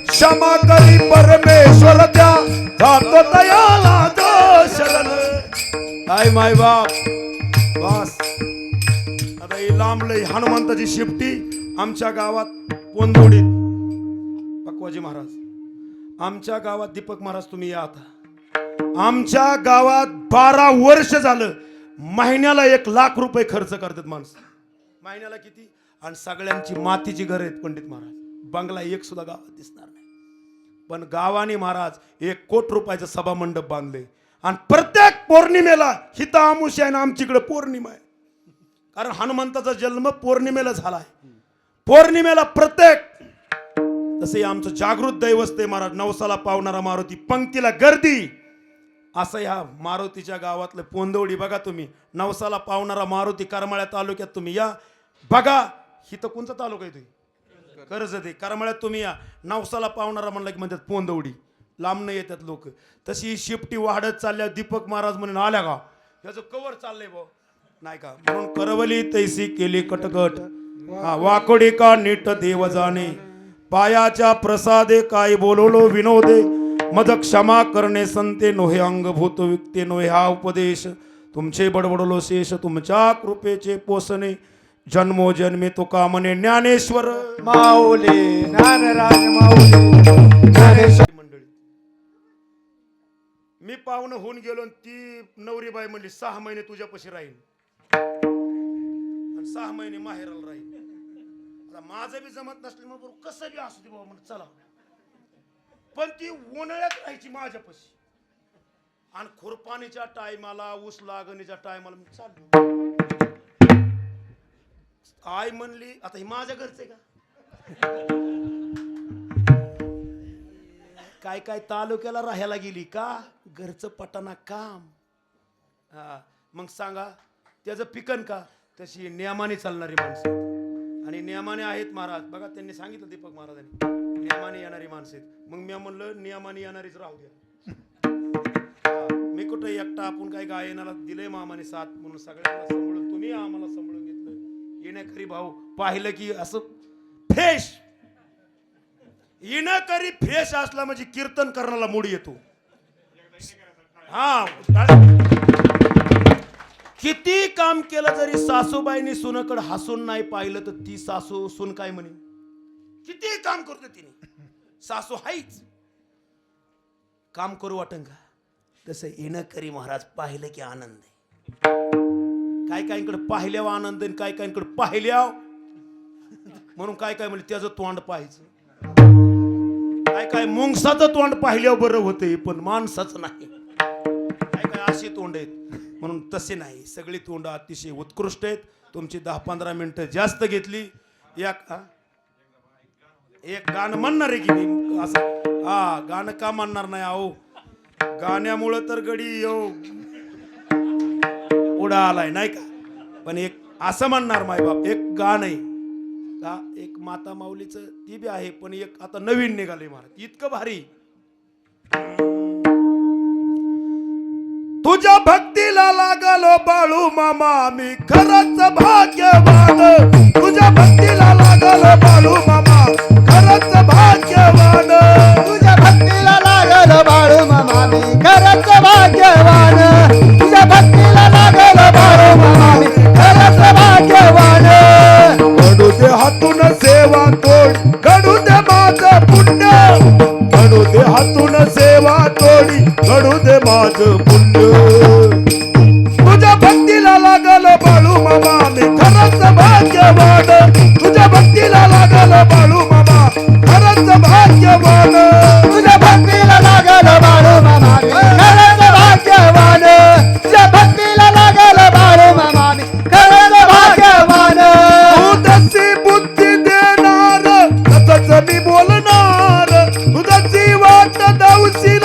क्षमा करी परमेश्वर त्या जातो दयाला दशरण. काय माय बाप बस आता ही लांबलंय. हनुमंताची शिफ्टी आमच्या गावात पोंदोडीत पक्वाजी महाराज, आमच्या गावात दीपक महाराज तुम्ही या आता. आमच्या गावात 12 वर्ष झालं महिन्याला 1 लाख रुपये खर्च करतात माणसं. महिन्याला किती? आणि सगळ्यांची मातीची घर आहेत पंडित महाराज. बंगला एक सुद्धा गावात दिसणार नाही. पण गावाने महाराज 1 कोटी रुपयाचं सभा मंडप बांधले. आणि प्रत्येक पौर्णिमेला हिता आमुष्या आहे ना आमच्याकडे पौर्णिमा आहे. कारण हनुमंताचा जन्म पौर्णिमेला झाला आहे. पौर्णिमेला प्रत्येक तसे आमचं जागृत दैवस्ते महाराज नवसाला पावणारा मारुती पंक्तीला गर्दी. असं ह्या मारुतीच्या गावातलं पोंदवडी बघा तुम्ही. नवसाला पावणारा मारुती करमाळ्या तालुक्यात तुम्ही या बघा. हिथं कोणचा तालुका आहे तुम्ही? कर्जत आहे. करमाळ्यात तुम्ही या. नवसाला पावणारा म्हणलं की म्हणतात पोंदवडी. लांबनं येतात लोक. तशी शिफ्टी वाढत चालल्या. दीपक महाराज म्हणून आल्या का याचं कवर चाललंय भाऊ नाही का. म्हणून करवली तैसी केली कटकट, वाकोडी का नीट देव जाणे. पायाच्या प्रसादे काय बोलवलो विनोदे. मद क्षमा करणे संते नोहे अंगभूत विकते नोहे हा उपदेश. तुमचे बडबडलो शेष तुमच्या कृपेचे पोसणे. जन्मो जन्मे तो कामने ज्ञानेश्वर माऊली ज्ञानराज माऊली ज्ञानेश्वर. मंडळी मी पाहुणं होऊन गेलो. ती नवरीबाई म्हणली 6 महिने तुझ्यापाशी राहील आणि 6 महिने माहेराला राहील. आता माझं बी जमत नसलं मग कसं बी असू दे बाबा म्हणलं चला. पण ती उन्हाळ्यात राहायची माझ्यापाशी. आणि खुरपाणीच्या टायमाला ऊस लागणीच्या टायमाला मी चाललो. आई म्हणली आता ही माझ्या घरचे का काय काय तालुक्याला राहायला गेली का घरचं पटाना काम. हा मग सांगा त्याचं पिकन का. तशी नियमाने चालणारी माणसं आणि नियमाने आहेत महाराज. बघा त्यांनी सांगितलं दीपक महाराजांनी नियमाने येणारी माणसं आहेत. मग मी म्हणलं नियमाने येणारीच राहू द्या. मी कुठं एकटा आपण काय गायनाला दिलंय मामाने साथ म्हणून सगळ्यांना सांभाळून तुम्ही आम्हाला सांभाळून घेतलं. येणेकरी भाऊ पाहिलं की असं फ्रेश येणेकरी फ्रेश असला म्हणजे कीर्तन करण्याला मूड येतो. हा किती काम केलं जरी सासूबाईंनी सुनकडे हसून नाही पाहिलं तर ती सासू सून काय म्हणे, किती काम करतो तिने, सासू हाईच. काम करू वाटन का? तसं येणं करी महाराज, पाहिलं की आनंद आहे. काय काहींकडे पाहिल्यावर आनंद आहे, काय काहींकडे पाहिल्यावर म्हणून काय काय म्हणजे त्याचं तोंड पाहायचं, काय काय मुंगसाचं तोंड पाहिल्यावर बरं होतंय पण माणसाचं नाही. काय काय अशी तोंड आहेत म्हणून तसे नाही, सगळी तोंड अतिशय उत्कृष्ट आहेत. तुमची 10-15 मिनिटं जास्त घेतली. एक गाणं म्हणणार आहे की मी असं, हा गाणं का म्हणणार नाही अहो, गाण्यामुळं तर गडी येऊ उडा आलाय नाही का. पण एक असं म्हणणार मायबाप, एक गाणं आहे का, एक माता माऊलीचं ती बी आहे, पण एक आता नवीन निघाले महाराज, इतकं भारी. तुझ्या भक्तीला लागलो बाळू मामा मी खरंच भाग्यवान, तुझ्या भक्तीला लागलो बाळू मामा खरंच भाग्यवान, तुझ्या भक्तीला लागल बाळू मामा मी खरंच भाग्यवान, तुझ्या भक्तीला लागल बाळू मामा मी खरंच भाग्यवान. घडू दे हातून सेवा तोड, घडू दे माझं पुण्य, घडू दे हातून सेवा तोडी, घडू दे माझं पुण्य. तुझ्या भक्तीला लागल बाळू मामा मी खरंच भाग्यवान, तुझ्या भक्तीला लागल बाळू मामा खरंच भाग्यवान, तुझ्या भक्तीला लागल बाळू मामा मी खरंच भाग्यवान, तुझ्या भक्तीला लागल बाळू मामा मी खरंच भाग्यवान. तू तशी बुद्धी देणार तसंच मी बोलणार, तुझी वाट दावशील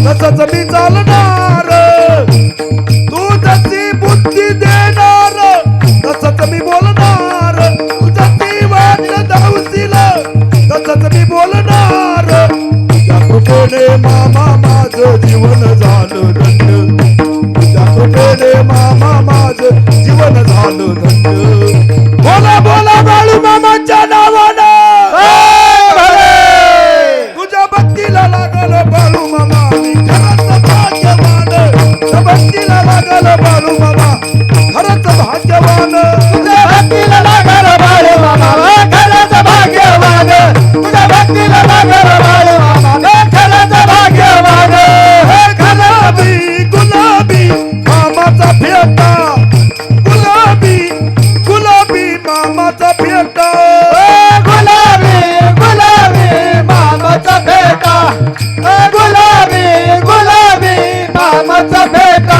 तसंच मी चालणार, तू तशी बुद्धी देणार तसंच मी बोलणार, तुझी वाट दावशील तसंच मी बोलणार. तुझ्या कृपेने मामा माझं जीवन झालं धन्य, तुझ्या कृपेने मामा माझं जीवन झालं धन्य. बोला बोला बाळू मामाच्या नावानं, तुझ्या भक्तीला लागल बाळू मामा मी खरंच भाग्यवान, तुझ्या भक्तीला लागल बाळू मामा खरंच भाग्यवान, तुझ्या भक्तीला लागल बाळू मामा खरंच भाग्यवान, तुझ्या भक्तीला लागल बाळू मामा खरंच भाग्यवान. गुलाबी गुलाबी मामाचा फेटा, गुलाबी गुलाबी मामाचा फेटा, गुलाबी गुलाबी मामाचा भेटा, गुलाबी गुलाबी मामाचा भेटा.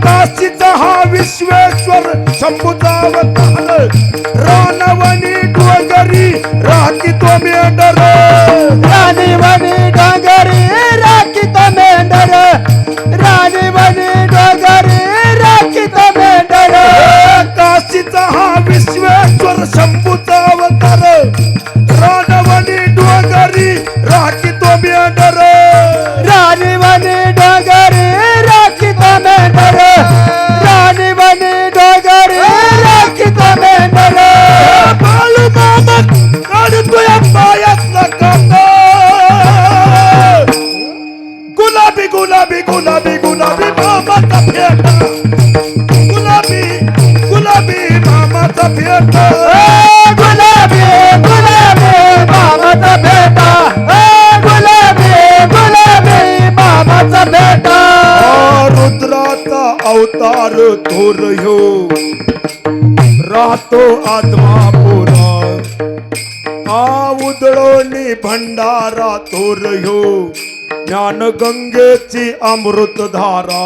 काशीचा हा विश्वेश्वर शंभूचा अवतार, रानवणी डोंगरी राखी तो मेंढर, राणीवणी डोंगरी राखीत मेंढर, राणीवणी डोंगरी राखीत मेंढर. काशीचा हा विश्वेश्वर शंभूचा अवतार, रानवणी डोंगरी राखी तो मेंढर, राणीवणी डोंगरी राखीत मेंढर, राणीवणी डोंगरी राखीत मेंढर. बाळू मामा काढतोय पायातला काटा, गुलाबी गुलाबी गुलाबी गुलाबी मामाचा फेटा, गुलाबी गुलाबी मामाचा फेटा, गुलाबी गुलाबी मामाचा भेटा, गुलाबी गुलाबी मामाचा भेटा. रुद्राचा अवतार थोर ह्यो राहतो आत्मापुरा, उदळोनी भंडारा थोर ह्यो ज्ञान गंगेची अमृतधारा,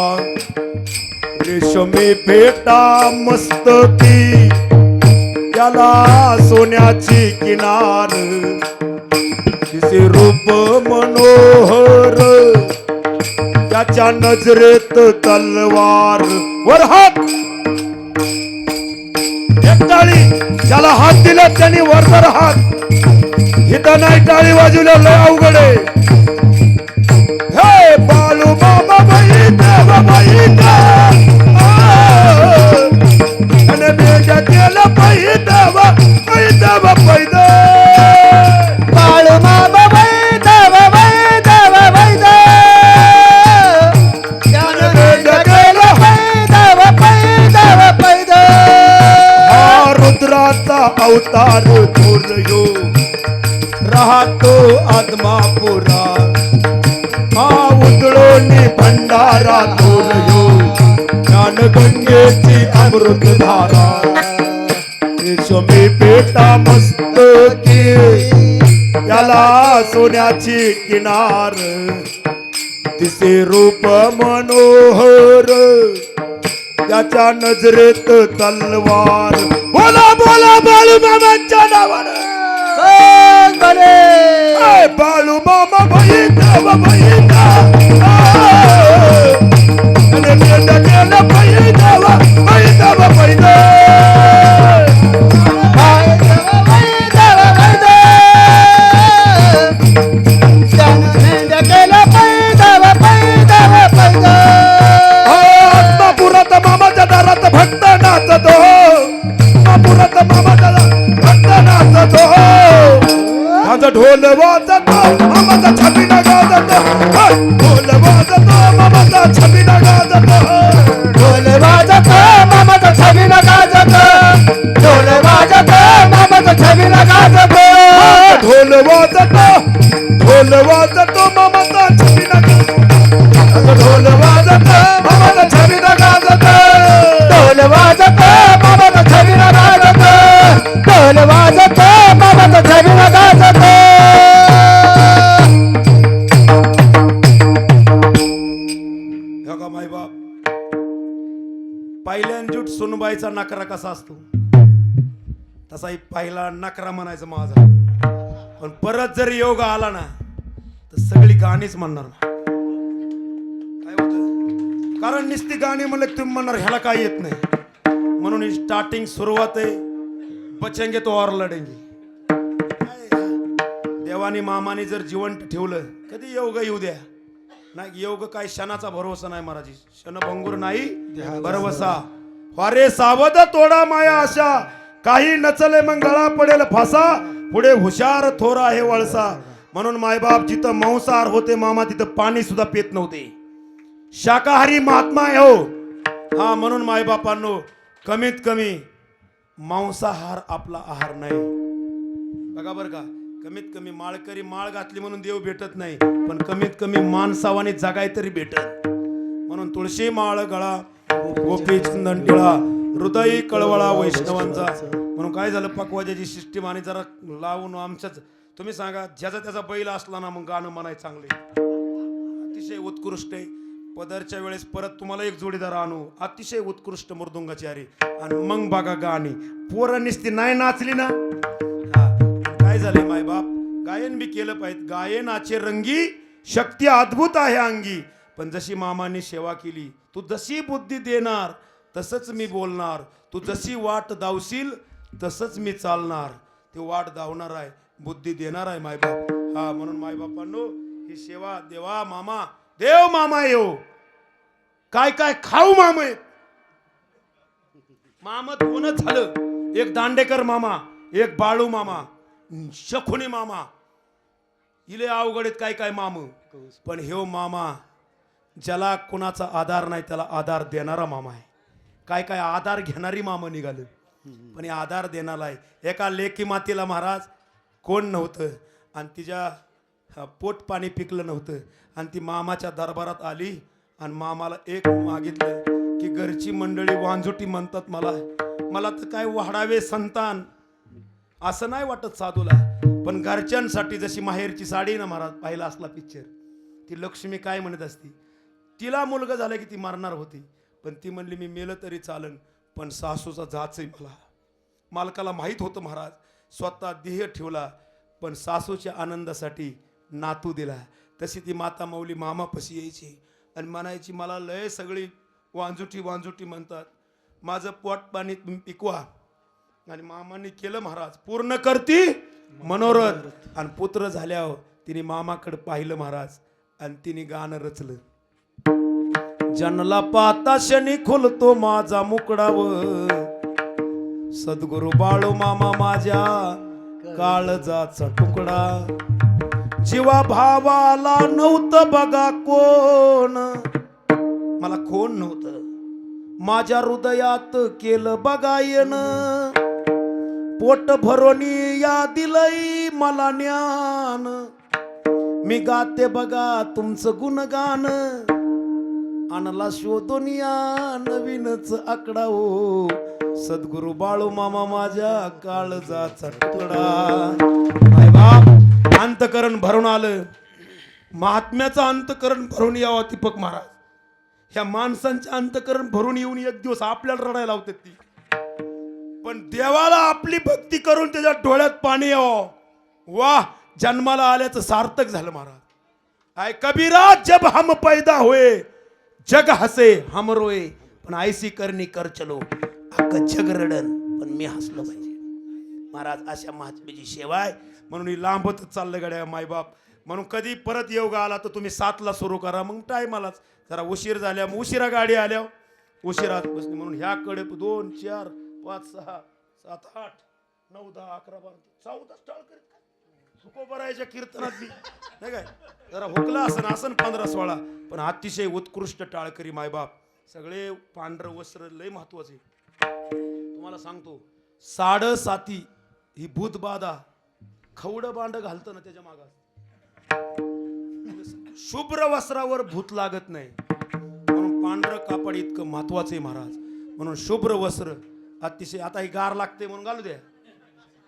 रेशमी फेटा मस्तकी त्याला सोन्याची किनार, तिचे रूप मनोहर त्याच्या नजरेत तलवार. वर हात, एक टाळी ज्याला हात दिला त्यांनी वरवर हात, इथं नाही टाळी वाजवल्या लय अवघड आहे. हे बाळू मामा बाई देव बाई आणि मेघ्या केलं बाई देव पैद, बाळू मामा वै देव वै देव वै दे, मेघ्या केलं वै देव वै अवतार थोर यो राहतो आदमापुरा हा उजळोनी भंडारा थोर यो ज्ञान गंगेची अमृतधारा रेशमी पेटा मस्तकी याला सोन्याची किनार तिचे रूप मनोहर त्याच्या नजरेत तलवार बोला बोला बाळू मामाच्या नावानं बाळू मामा बहिणा बहिणा पुरात मामाच्या दारात भक्त नाचतो पुरात मामाच्या भक्त नाचतो माझा ढोल वाजतो मामाचा छबिना गाजतो ढोल वाजतो मामाचा छबिना गाजतो ढोल वाजतो मामाचा छबिना गाजतो ढोल वाजतो मामाचा छबिना गाजतो ढोल वाजतो मामाचा छबिना ढोल वाजतो मामाचा छबिना गाजतो ढोल वाजतो मामाचा छबिना गाजतो ढोल वाजतो मामाचा छबिना गाजतो का माय बाप पहिल्यांजूट सुनबाईचा नकरा कसा असतो तसा पहिला नकरा म्हणायचा माझा पण परत जर योग आला ना तर सगळी गाणीच म्हणणार काय होत कारण नुसती गाणी म्हणले तुम्ही म्हणणार ह्याला काय येत नाही म्हणून ही स्टार्टिंग सुरुवात आहे बचेंगे तो और लढेंगे देवानी मामाने जर जिवंत ठेवलं कधी योग येऊ द्या नाही योग काय क्षणाचा भरोसा नाही महाराजी क्षणभंगूर नाही भरवसा वारे सावध तोडा माया आशा काही नचले मग गळा पडेल फासा पुढे हुशार थोर आहे वळसा म्हणून मायबाप जिथं मांसाहार होते मामा तिथं पाणी सुद्धा पित नव्हते शाकाहारी महात्मा आहे हो हा म्हणून मायबापांनो कमीत कमी मांसाहार आपला आहार नाही बघा बरं का कमीत कमी माळकरी माळ घातली म्हणून देव भेटत नाही पण कमीत कमी माणसावाने जगाय तरी भेटत म्हणून तुळशी माळ गळा गोपी चंदन टिळा हृदय कळवळा वैष्णवांचा म्हणून काय झालं पकवाजाची सिस्टीम आणि जरा लावून आमच्याच तुम्ही सांगा ज्याचा त्याचा बैल असला ना मग गाणं म्हणाय चांगले अतिशय उत्कृष्ट आहे पदरच्या वेळेस परत तुम्हाला एक जोडीदार आणू अतिशय उत्कृष्ट मृदुंगाची अरे आणि मग बघा गाणी पोरं निसती नाही नाचली ना काय झालंय माय बाप गायन बी केलं पाहिजे गायनाचे रंगी शक्ती अद्भुत आहे अंगी पण जशी मामाने सेवा केली तू जशी बुद्धी देणार तसंच मी बोलणार तू जशी वाट धावशील तसंच मी चालणार ते वाट धावणार आहे बुद्धी देणार आहे मायबाप हा म्हणून मायबापांनो ही सेवा देवा मामा देव मामा येऊ काय काय खाऊ मामा मामा दोनच झालं एक दांडेकर मामा एक बाळू मामा शखुनी मामा इले अवघडीत काय काय माम पण हे मामा ज्याला कुणाचा आधार नाही त्याला आधार देणारा मामा आहे काय काय आधार घेणारी मामा निघालं पण हे आधार देणारा आहे एका लेकी मातीला महाराज कोण नव्हतं आणि तिच्या पोट पाणी पिकलं नव्हतं आणि ती मामाच्या दरबारात आली आणि मामाला एक मागितलं की घरची मंडळी वांजुटी म्हणतात मला तर काय वाढावे संतान असं नाही वाटत साधूला पण घरच्यांसाठी जशी माहेरची साडी ना महाराज पाहिला असला पिक्चर ती लक्ष्मी काय म्हणत असती तिला मुलगा झाला की ती मारणार होती पण ती म्हणली मी मेलं तरी चालन पण सासूचा जाच आहे मालकाला माहीत होतं महाराज स्वतः देह ठेवला पण सासूच्या आनंदासाठी नातू दिला तशी ती माता माऊली मामापाशी यायची आणि म्हणायची मला लय सगळी वांजुटी म्हणतात माझं पोट पाणी तुम्ही पिकवा आणि मामाने केलं महाराज पूर्ण करती मनोरथ आणि पुत्र झाल्यावर तिने मामाकडे पाहिलं महाराज आणि तिने गाणं रचलं जनला पाता शनी खुलतो माझा मुकडावर सद्गुरु बाळू मामा माझ्या काळजाचा तुकडा जीवा भावाला नव्हतं बघा कोण मला कोण नव्हतं माझ्या हृदयात केलं बघायन पोट भरोनी या दिलई मला ज्ञान, मी गाते बघा तुमचं गुणगान, आणला शोधून या नवीनच आकडा हो, सद्गुरु बाळू मामा माझ्या काळजाचा तुकडा. माय बाप अंतकरण भरून आलं, महात्म्याचं अंतकरण भरून यावं दीपक महाराज. ह्या माणसांचे अंतकरण भरून येऊन एक दिवस आपल्याला रडायला लावतात ती, पण देवाला आपली भक्ती करून त्याच्या डोळ्यात पाणी यावं. वाह, जन्माला आल्याचं सार्थक झालं महाराज. आय कबीरा जब हम पैदा होए जग हसे हम रोए, पण ऐसी करनी कर चलो अख्खं जग रडन पण मी हसलो पाहिजे. महाराज अशा महात्म्याची सेवा आहे म्हणून ही लांबतच चाललं गड्या मायबाप. म्हणून कधी परत योग आला तर तुम्ही 7ला सुरू करा, मग टायमालाच. जरा उशीर झाल्या मग उशिरा गाडी आल्या उशिरात बसली, म्हणून ह्याकडे 2 4 5 6 7 8 9 10 11 12 14 स्टॉल करीत तुकोबरायच्या कीर्तनात नाही काय, जरा हुकला असन 15-16, पण अतिशय उत्कृष्ट टाळकरी मायबाप. सगळे पांढरं वस्त्र लय महत्वाचे. तुम्हाला सांगतो 7.5 ही भूतबाधा खवडं बांड घालतं ना त्याच्या मागास. शुभ्र वस्त्रावर भूत लागत नाही म्हणून पांढरं कापड इतकं महत्वाचे महाराज. म्हणून शुभ्र वस्त्र अतिशय. आता ही गार लागते म्हणून घालू द्या,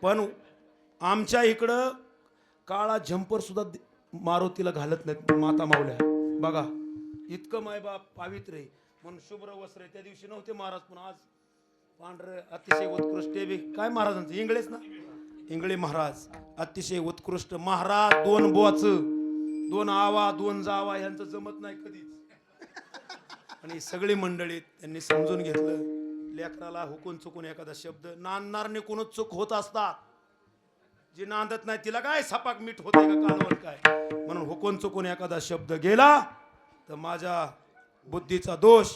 पण आमच्या इकडं काळा झंपर सुद्धा मारुतीला घालत नाहीत माता मावल्या. बघा इतकं मायबाप पावित्र्य आहे म्हणून शुभ्र वस्त्र. त्या दिवशी नव्हते महाराज, पण आज पांढरं अतिशय उत्कृष्ट. काय महाराजांचं इंगळेच ना, इंगळे महाराज अतिशय उत्कृष्ट महाराज. 2 बोच 2 आवा 2 जावा यांचं जमत नाही कधीच. आणि सगळी मंडळी त्यांनी समजून घेतलं, लेकराला हुकून चुकून एखादा शब्द नांदणारने कोणच चूक होत असतात, जी नांदत नाही तिला काय सपाक मीठ होते का कालवण काय. म्हणून हुकून चुकून एखादा शब्द गेला तर माझ्या बुद्धीचा दोष,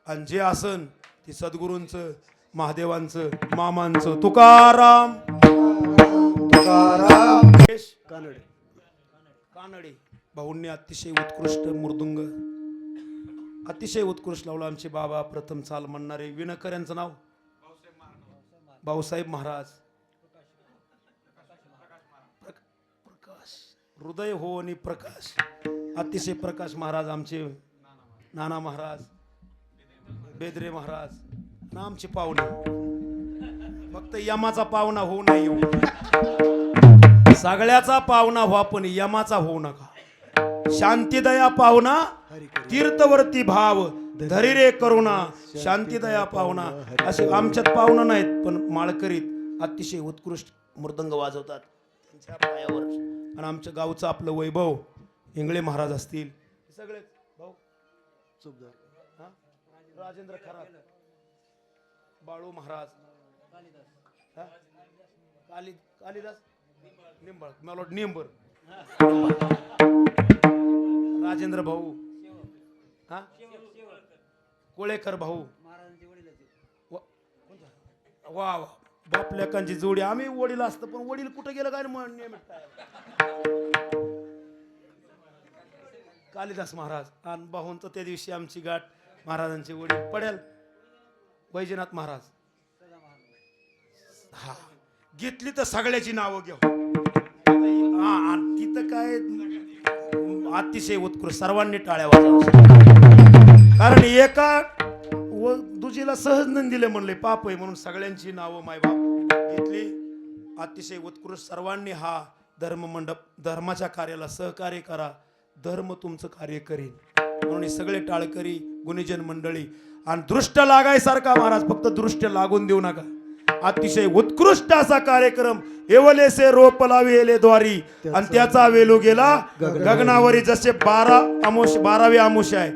आणि जे आसन ती सद्गुरूंचं महादेवांचं मामांचं. तुकाराम तुकाराम. कानडे कानडे भाऊंनी अतिशय उत्कृष्ट मृदुंग अतिशय उत्कृष्ट लावला. आमचे बाबा प्रथम चाल म्हणणारे विणकर यांचं नाव भाऊसाहेब महाराज. प्रकाश हृदय हो आणि प्रकाश अतिशय प्रकाश महाराज. आमचे नाना महाराज बेदरे महाराज आणि आमचे पाहुणे. फक्त यमाचा पाहुणा होऊ नाही येऊ, सगळ्याचा पाहुणा व्हा पण यमाचा होऊ नका. शांतीदया पाहुणा तीर्थवर्ती भाव धरी रे करुणा, शांतीदया पाहुणा. असे आमच्यात पाहुणा नाहीत पण माळकरीत अतिशय उत्कृष्ट मृदंग वाजवतात त्यांच्या पायावर. आणि आमच्या गावचं आपलं वैभव इंगळे महाराज असतील सगळे भाऊ, राजेंद्र खरात, बाळू महाराज, कालिदास निंबळ, मला वाटतं निंबर, राजेंद्र भाऊ, हा कोळेकर भाऊ. वा वा बाप लेकांची जोडी. आम्ही वडील असतं पण वडील कुठं गेलं काय म्हणून. कालिदास महाराज आणि भाऊंचं त्या दिवशी आमची गाठ. महाराजांचे वडील पडेल वैजनाथ महाराज. हा घेतली तर सगळ्याची नावं घेऊ. हा तिथं काय अतिशय उत्कृष्ट सर्वांनी टाळ्या वाजवा, कारण एका व दुजीला सहज नाही दिले म्हणले पाप आहे म्हणून सगळ्यांची नावं मायबाप घेतली. अतिशय उत्कृष्ट सर्वांनी हा धर्ममंडप धर्माच्या कार्याला सहकार्य करा, धर्म तुमचं कार्य करीन. म्हणून हे सगळे टाळकरी गुणीजन मंडळी आणि दृष्ट लागायसारखा महाराज, फक्त दृष्ट लागून देऊ नका. अतिशय उत्कृष्ट असा कार्यक्रम. एवलेसे रोप लाविले द्वारी आणि त्याचा वेलू गेला गगनावरी. जसे 12वी आमुष आहे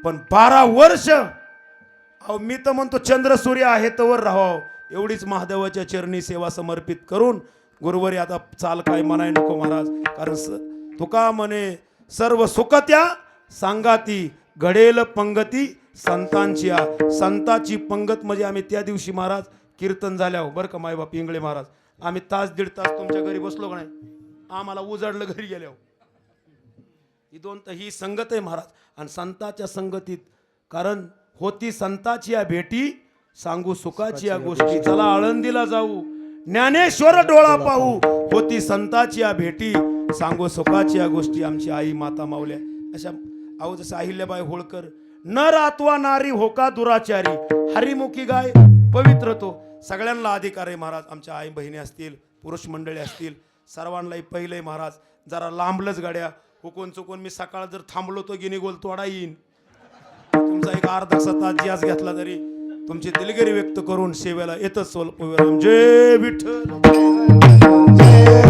पण 12 वर्ष अहो मी तर म्हणतो चंद्र सूर्य आहे तवर राहावं. एवढीच महादेवाच्या चरणी सेवा समर्पित करून गुरुवारी आता चाल काय म्हणाय नको महाराज. कारण तुका म्हणे सर्व सुखत्या सांगाती घडेल पंगती संतांची. संताची पंगत म्हणजे आम्ही त्या दिवशी महाराज कीर्तन झाल्यावर बरं का मायबाप इंगळे महाराज आम्ही 1 ते 1.5 तास तुमच्या घरी बसलो का नाही, आम्हाला उजाडलं घरी गेल्यावर. ही संगत आहे महाराज. आणि संताच्या संगतीत कारण होती संताची या भेटी सांगू सुखाची या गोष्टी. चला आळंदीला जाऊ ज्ञानेश्वर डोळा पाहू होती संताची या भेटी सांगो सुखाची या गोष्टी आमची आई माता माऊल्या अशा अहो जसं अहिल्याबाई होळकर नर अथवा नारी होका दुराचारी हरिमुखी गाय पवित्र तो सगळ्यांना अधिकार आहे महाराज आमच्या आई बहिणी असतील पुरुष मंडळी असतील सर्वांनाही पहिले महाराज जरा लांबलंच गाड्या हुकून चुकून मी सकाळ जर थांबलो तो गिनी गोल तोडा येईन तुमचा एक अर्धा तास जियास घेतला तरी तुमची दिलगिरी व्यक्त करून सेवेला येतच सोल जय विठ्ठल